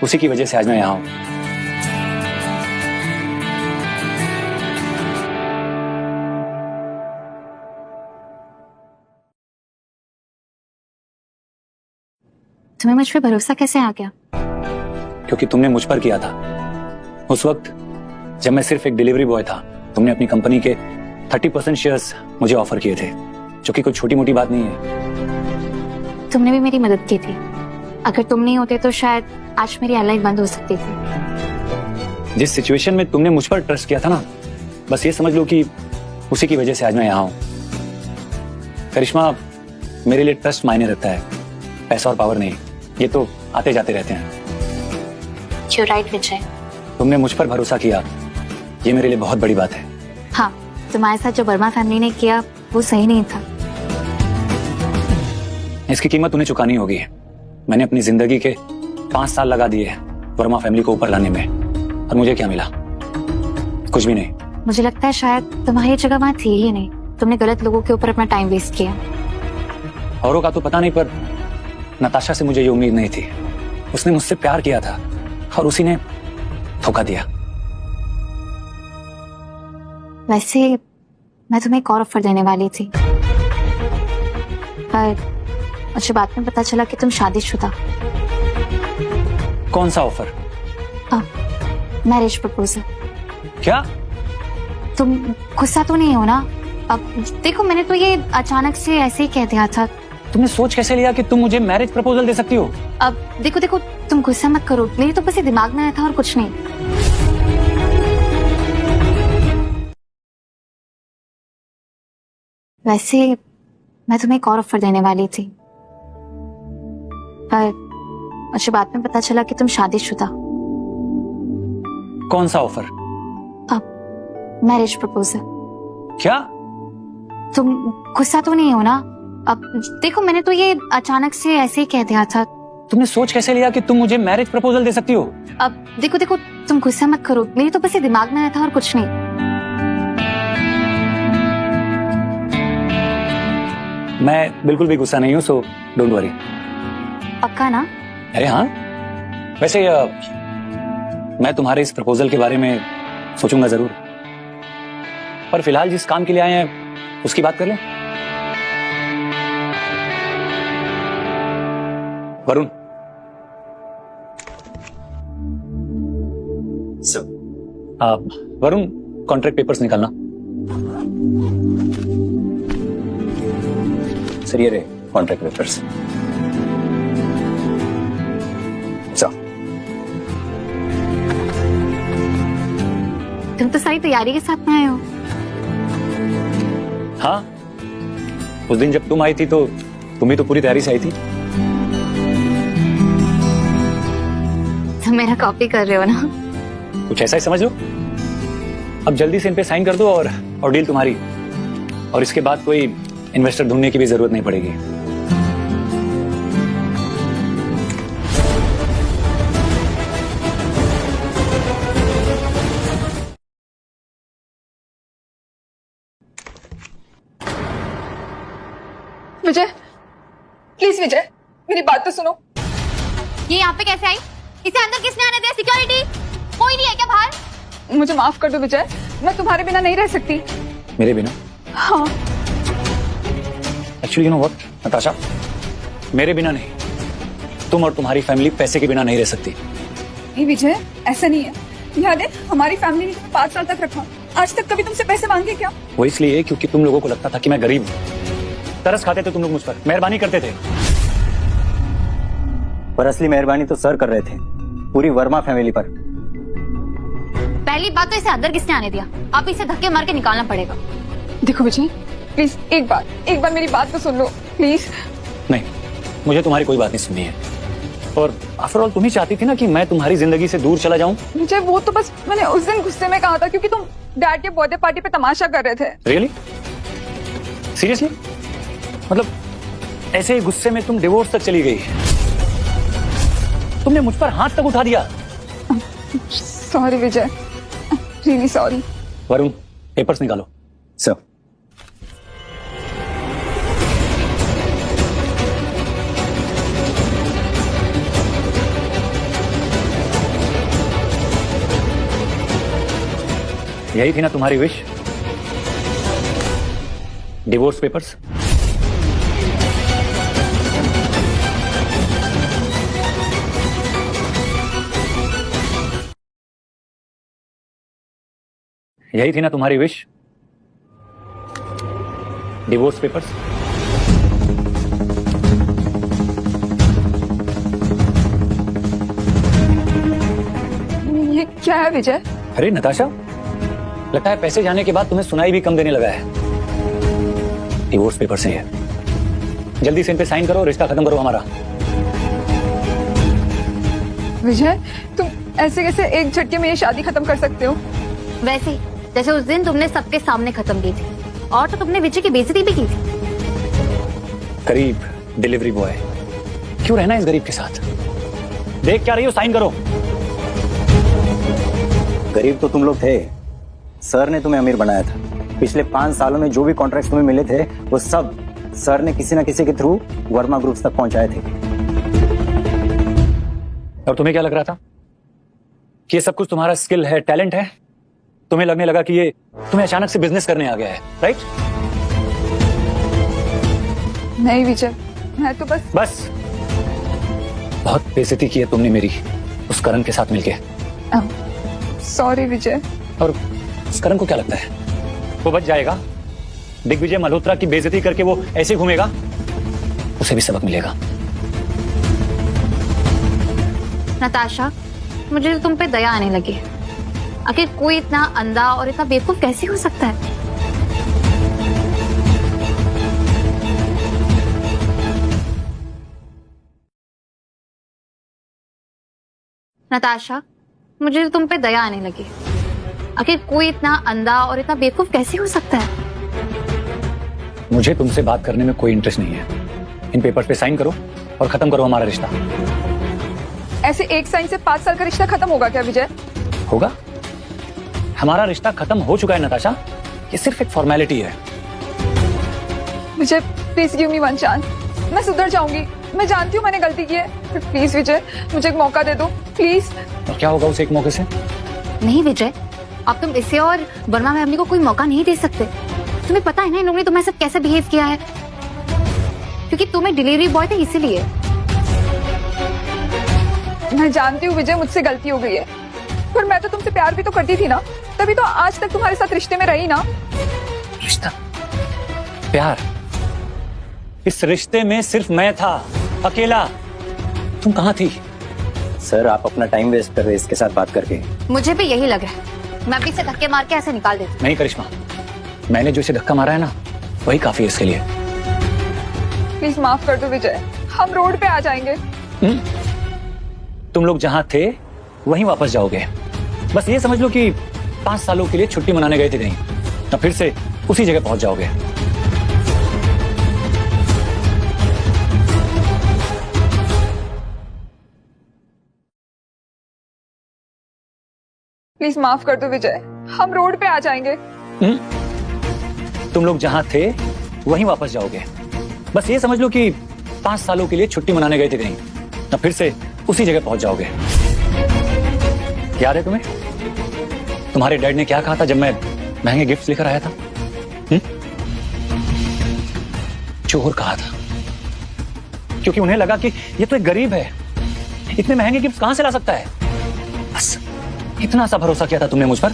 Speaker 4: उसी की वजह से आज मैं यहाँ हूँ।
Speaker 2: तुम्हें मुझ पे भरोसा कैसे आ गया?
Speaker 4: क्योंकि तुमने मुझ पर किया था। उस वक्त जब मैं सिर्फ एक डिलीवरी बॉय था, तुमने अपनी कंपनी के 30% शेयर्स मुझे ऑफर किए थे, जो कि कुछ छोटी मोटी बात नहीं है।
Speaker 2: तुमने भी मेरी मदद की थी। अगर तुम नहीं होते तो शायद आज मेरी एयरलाइन बंद हो सकती थी।
Speaker 4: जिस सिचुएशन में तुमने मुझ पर ट्रस्ट किया था ना, बस ये समझ लो कि उसी की वजह से आज मैं यहाँ हूँ। करिश्मा, मेरे लिए ट्रस्ट मायने रखता है, पैसा और पावर नहीं। ये तो आते जाते रहते हैं।
Speaker 2: You're right, विजय।
Speaker 4: तुमने मुझ पर भरोसा किया, ये मेरे लिए बहुत बड़ी बात है।
Speaker 2: हाँ, तुम्हारे साथ जो वर्मा फैमिली ने किया वो सही नहीं था।
Speaker 4: इसकी कीमत उन्हें चुकानी होगी। मैंने अपनी जिंदगी के 5 साल लगा दिए वर्मा फैमिली को ऊपर लाने में, और मुझे क्या मिला? कुछ भी नहीं।
Speaker 2: मुझे लगता है शायद तुम्हारी जगह वहाँ थी ही नहीं। तुमने गलत लोगों के ऊपर अपना टाइम वेस्ट किया।
Speaker 4: औरों का तो पता नहीं, पर नताशा से मुझे ये उम्मीद नहीं थी। उसने मुझसे प्यार किया था और उसी ने धोखा दिया।
Speaker 2: वैसे मैं तुम्हें एक और ऑफर देने वाली थी, पर मुझे बाद में पता चला कि तुम शादीशुदा।
Speaker 4: कौन सा ऑफर?
Speaker 2: Marriage proposal.
Speaker 4: क्या?
Speaker 2: तुम गुस्सा तो नहीं हो ना? अब देखो, मैंने तो ये अचानक से ऐसे ही कह दिया था।
Speaker 4: तुमने सोच कैसे लिया कि तुम मुझे मैरिज प्रपोजल दे सकती हो?
Speaker 2: अब देखो, तुम गुस्सा मत करो। मेरी तो बस ये दिमाग में आया था और कुछ नहीं। वैसे मैं तुम्हें एक और ऑफर देने वाली थी, पर मुझे बाद में पता चला कि तुम शादीशुदा।
Speaker 4: कौन सा ऑफर?
Speaker 2: Marriage proposal.
Speaker 4: क्या?
Speaker 2: तुम गुस्सा तो नहीं हो ना? अब देखो, मैंने तो ये अचानक से ऐसे ही कह दिया था।
Speaker 4: तुमने सोच कैसे लिया कि तुम मुझे मैरिज प्रपोजल दे सकती हो?
Speaker 2: अब देखो, तुम गुस्सा मत करो। मेरी तो बस ये दिमाग में आया था और कुछ नहीं।
Speaker 4: मैं बिल्कुल भी गुस्सा नहीं हूँ, सो डोंट वरी।
Speaker 2: पक्का ना?
Speaker 4: अरे हाँ। वैसे मैं तुम्हारे इस प्रपोजल के बारे में सोचूंगा जरूर, पर फिलहाल जिस काम के लिए आए हैं उसकी बात कर लें। वरुण, वरुण, कॉन्ट्रैक्ट पेपर्स निकालना। सर, ये रहे कॉन्ट्रैक्ट पेपर्स।
Speaker 2: तुम तो सारी तैयारी के साथ में आए हो।
Speaker 4: हाँ, उस दिन जब तुम आई थी तो तुम भी तो पूरी तैयारी से आई थी।
Speaker 2: तुम मेरा कॉपी कर रहे हो ना?
Speaker 4: कुछ ऐसा ही समझ लो। अब जल्दी से इन पे साइन कर दो और डील तुम्हारी। और इसके बाद कोई इन्वेस्टर ढूंढने की भी जरूरत नहीं पड़ेगी।
Speaker 7: विजय, प्लीज विजय, मेरी बात तो सुनो।
Speaker 2: ये यहाँ पे कैसे आई? इसे अंदर किसने आने दिया? सिक्योरिटी कोई नहीं है क्या बाहर?
Speaker 7: मुझे माफ कर दो विजय, मैं तुम्हारे बिना नहीं रह सकती।
Speaker 4: मेरे बिना?
Speaker 7: हाँ।
Speaker 4: Actually you know what Natasha, मेरे बिना नहीं, तुम और तुम्हारी फैमिली पैसे के बिना नहीं रह सकती।
Speaker 7: नहीं विजय, ऐसा नहीं है। याद है हमारी फैमिली ने तुम्हें 5 साल तक रखा, आज तक कभी तुमसे पैसे मांगे क्या?
Speaker 4: वो इसलिए क्योंकि तुम लोगों को लगता था कि मैं गरीब हूँ। तरस खाते थे तुम लोग मुझ पर, मेहरबानी करते थे।
Speaker 6: पर असली मेहरबानी तो सर कर रहे थे, पूरी वर्मा फैमिली पर।
Speaker 2: पहली बात तो इसे अंदर किसने आने दिया? आप इसे धक्के मार के निकालना पड़ेगा।
Speaker 7: देखो विजय, प्लीज एक बार मेरी बात तो सुन लो प्लीज।
Speaker 4: नहीं, मुझे तुम्हारी कोई बात नहीं सुननी है। और आफ्टर ऑल तुम ही चाहती थी ना कि मैं तुम्हारी जिंदगी से दूर चला जाऊं।
Speaker 7: विजय, वो तो बस मैंने उस दिन गुस्से में कहा था क्योंकि तुम डैड के बर्थडे पार्टी पे तमाशा कर रहे थे।
Speaker 4: रियली? सीरियसली? मतलब ऐसे ही गुस्से में तुम डिवोर्स तक चली गई? तुमने मुझ पर हाथ तक उठा दिया।
Speaker 7: सॉरी विजय, रियली सॉरी।
Speaker 4: वरुण, पेपर्स निकालो।
Speaker 6: सर,
Speaker 4: यही थी ना तुम्हारी विश? Divorce papers? यही थी ना तुम्हारी विश? Divorce papers?
Speaker 7: ये क्या है विजय?
Speaker 4: अरे नताशा, लगता है पैसे जाने के बाद तुम्हें सुनाई भी कम देने लगा है। डिवोर्स पेपर्स हैं ये, जल्दी से इन पे साइन करो, रिश्ता खत्म करो हमारा।
Speaker 7: विजय, तुम ऐसे कैसे एक झटके में ये शादी खत्म कर सकते हो?
Speaker 2: वैसे ही जैसे उस दिन तुमने सबके सामने खत्म की थी, और तो तुमने विजय की बेइज्जती भी की थी।
Speaker 4: गरीब डिलीवरी बॉय, क्यों रहना इस गरीब के साथ? देख क्या रही हो? साइन करो।
Speaker 6: गरीब तो तुम लोग थे, सर ने तुम्हें अमीर बनाया था। पिछले 5 सालों में जो भी कॉन्ट्रैक्ट तुम्हें मिले थे वो सब सर ने किसी न किसी के थ्रू वर्मा ग्रुप्स तक पहुंचाए थे।
Speaker 4: और तुम्हें क्या लग रहा था कि ये सब कुछ तुम्हारा स्किल है, टैलेंट है? तुम्हें लगने लगा कि ये तुम्हें अचानक से बिजनेस करने आ गया है, राइट?
Speaker 7: नहीं विजय, मैं तो बस
Speaker 4: बहुत बेइज्जती की है तुमने मेरी उस करण के साथ मिलके।
Speaker 7: सॉरी विजय।
Speaker 4: और उस करण को क्या लगता है वो बच जाएगा? दिग्विजय मल्होत्रा की बेइज्जती करके वो ऐसे घूमेगा? उसे भी सबक मिलेगा।
Speaker 2: नताशा, मुझे तो तुम पे दया आने लगी है। आखिर कोई इतना अंधा और इतना बेवकूफ कैसे हो सकता है? नताशा, मुझे तो तुम पे दया आने लगी है। आखिर कोई इतना अंधा और इतना बेवकूफ कैसे हो सकता है?
Speaker 4: मुझे तुमसे बात करने में कोई इंटरेस्ट नहीं है। इन पेपर्स पे साइन करो और खत्म करो हमारा रिश्ता।
Speaker 7: ऐसे एक साइन से 5 साल का रिश्ता खत्म होगा क्या विजय?
Speaker 4: होगा। हमारा रिश्ता खत्म हो चुका है नताशा, ये सिर्फ एक फॉर्मेलिटी है।
Speaker 7: विजय, प्लीज गिव मी 1 चांस। मैं सुधर जाऊंगी, मैं जानती हूँ मैंने गलती की है, बट प्लीज विजय मुझे एक मौका दे दो प्लीज।
Speaker 4: और क्या होगा उस एक मौके से?
Speaker 2: नहीं विजय, अब तुम इसे और वर्मा फैमिली को कोई मौका नहीं दे सकते। तुम्हें पता है ना इन लोगों ने तुम्हारे साथ कैसे बिहेव किया है? क्योंकि तुम्हें डिलीवरी बॉय थे इसीलिए।
Speaker 7: मैं जानती हूँ विजय मुझसे गलती हो गई है, पर मैं तो तुमसे प्यार भी तो करती थी ना, तभी तो आज तक तुम्हारे साथ रिश्ते में रही ना।
Speaker 4: रिश्ता? प्यार? इस रिश्ते में सिर्फ मैं था, अकेला। तुम कहाँ थी?
Speaker 6: सर, आप अपना टाइम वेस्ट कर रहे हैं इसके साथ बात करके।
Speaker 2: मुझे भी यही लग रहा है। मैं भी इसे धक्के मार के ऐसे निकाल देती
Speaker 4: नहीं करिश्मा, मैंने जो इसे धक्का मारा है ना, वही काफी है इसके लिए।
Speaker 7: प्लीज माफ कर दो विजय, हम रोड पे आ जाएंगे।
Speaker 4: तुम लोग जहां थे वहीं वापस जाओगे। बस ये समझ लो कि 5 सालों के लिए छुट्टी मनाने गए थे कहीं, तो फिर से उसी जगह पहुंच जाओगे।
Speaker 7: प्लीज माफ कर दो विजय, हम रोड पे आ जाएंगे।
Speaker 4: तुम लोग जहां थे वहीं वापस जाओगे। बस ये समझ लो कि 5 सालों के लिए छुट्टी मनाने गए थे कहीं, तो फिर से उसी जगह पहुंच जाओगे। याद है तुम्हें तुम्हारे डैड ने क्या कहा था जब मैं महंगे गिफ्ट्स लेकर आया था? चोर कहा था, क्योंकि उन्हें लगा कि ये तो एक गरीब है, इतने महंगे गिफ्ट्स कहां से ला सकता है। बस इतना सा भरोसा किया था तुमने मुझ पर।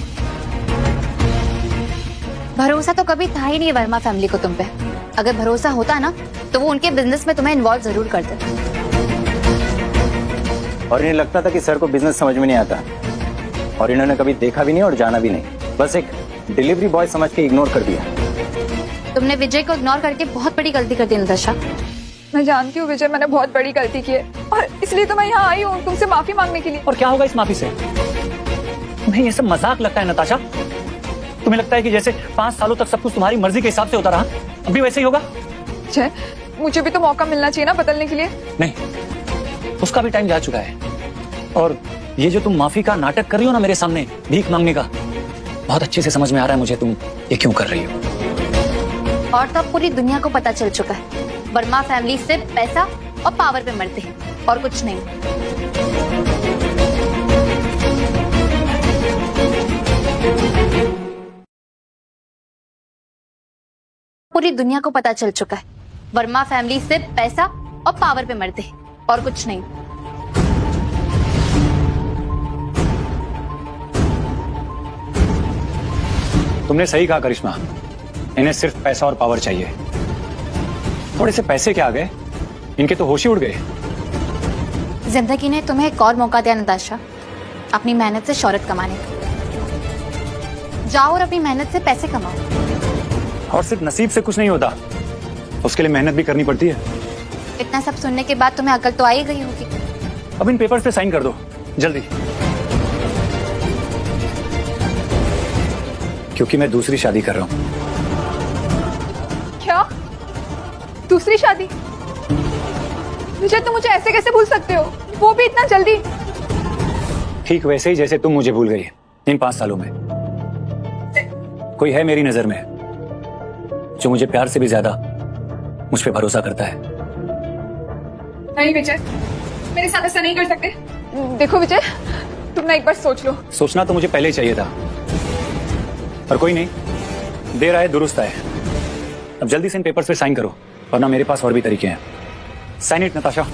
Speaker 2: भरोसा तो कभी था ही नहीं वर्मा फैमिली को तुम पे। अगर भरोसा होता ना तो वो उनके बिजनेस में तुम्हें इन्वॉल्व जरूर करते।
Speaker 6: और इन्हें लगता था कि सर को बिजनेस समझ में नहीं आता, और इन्होंने कभी देखा भी नहीं और जाना भी नहीं, बस एक डिलीवरी बॉय समझ के इग्नोर कर दिया।
Speaker 2: तुमने विजय को इग्नोर करके बहुत बड़ी गलती कर दी नताशा।
Speaker 7: मैं जानती हूँ विजय, मैंने बहुत बड़ी गलती की है, और इसलिए तो मैं यहाँ आई हूँ तुमसे माफी मांगने के लिए।
Speaker 4: और क्या होगा इस माफी से? तुम्हें ये सब मजाक लगता है नताशा? तुम्हें लगता है कि जैसे 5 सालों तक सब कुछ तुम्हारी मर्जी के हिसाब से होता रहा, अब भी वैसे ही होगा?
Speaker 7: विजय, मुझे भी तो मौका मिलना चाहिए ना बदलने के लिए।
Speaker 4: नहीं, उसका भी टाइम जा चुका है। और ये जो तुम माफी का नाटक कर रही हो ना मेरे सामने भीख मांगने का, बहुत अच्छे से समझ में आ रहा है मुझे तुम ये क्यों कर रही हो।
Speaker 2: और तो अब पूरी दुनिया को पता चल चुका है, वर्मा फैमिली सिर्फ पैसा और पावर पे मरते हैं और कुछ नहीं। पूरी दुनिया को पता चल चुका है, वर्मा फैमिली सिर्फ पैसा और पावर पे मरते हैं और कुछ नहीं।
Speaker 4: तुमने सही कहा करिश्मा, इन्हें सिर्फ पैसा और पावर चाहिए। थोड़े से पैसे क्या आ गए, इनके तो होश ही उड़ गए।
Speaker 2: जिंदगी ने तुम्हें एक और मौका दिया नताशा, अपनी मेहनत से शोहरत कमाने का। जाओ और अपनी मेहनत से पैसे कमाओ।
Speaker 4: और सिर्फ नसीब से कुछ नहीं होता, उसके लिए मेहनत भी करनी पड़ती है।
Speaker 2: इतना सब सुनने के बाद तुम्हें अकल तो आ ही गई होगी।
Speaker 4: अब इन पेपर्स पे साइन कर दो जल्दी, क्योंकि मैं दूसरी शादी कर रहा हूं।
Speaker 7: क्या? दूसरी शादी? विजय, तुम मुझे ऐसे कैसे भूल सकते हो, वो भी इतना जल्दी?
Speaker 4: ठीक वैसे ही जैसे तुम मुझे भूल गई इन 5 सालों में। कोई है मेरी नजर में जो मुझे प्यार से भी ज्यादा मुझ पे भरोसा करता है।
Speaker 7: नहीं विजय, मेरे साथ ऐसा नहीं कर सकते। देखो विजय, तुम ना एक बार सोच लो।
Speaker 4: सोचना तो मुझे पहले ही चाहिए था, पर कोई नहीं, देर आए दुरुस्त आए। अब जल्दी से इन पेपर्स पे साइन करो, वरना मेरे पास और भी तरीके हैं। Sign it Natasha.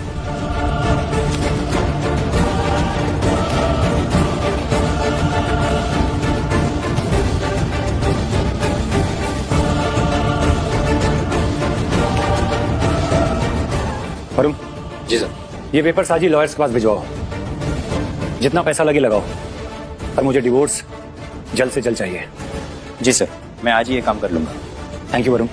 Speaker 4: Varun
Speaker 6: ji sir.
Speaker 4: ये पेपर्स आज ही लॉयर्स के पास भिजवाओ, जितना पैसा लगे लगाओ, पर मुझे डिवोर्स जल्द से जल्द चाहिए।
Speaker 6: जी सर, मैं आज ही ये काम कर लूंगा।
Speaker 4: Thank you Varun.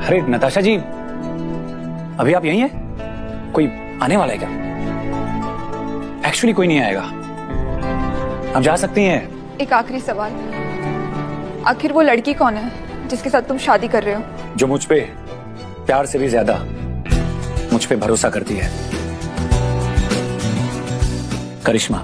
Speaker 4: अरे नताशा जी, अभी आप यहीं हैं? कोई आने वाला है क्या? एक्चुअली कोई नहीं आएगा, आप जा सकती हैं।
Speaker 7: एक आखिरी सवाल, आखिर वो लड़की कौन है जिसके साथ तुम शादी कर रहे हो?
Speaker 4: जो मुझ पे प्यार से भी ज्यादा मुझ पे भरोसा करती है, करिश्मा।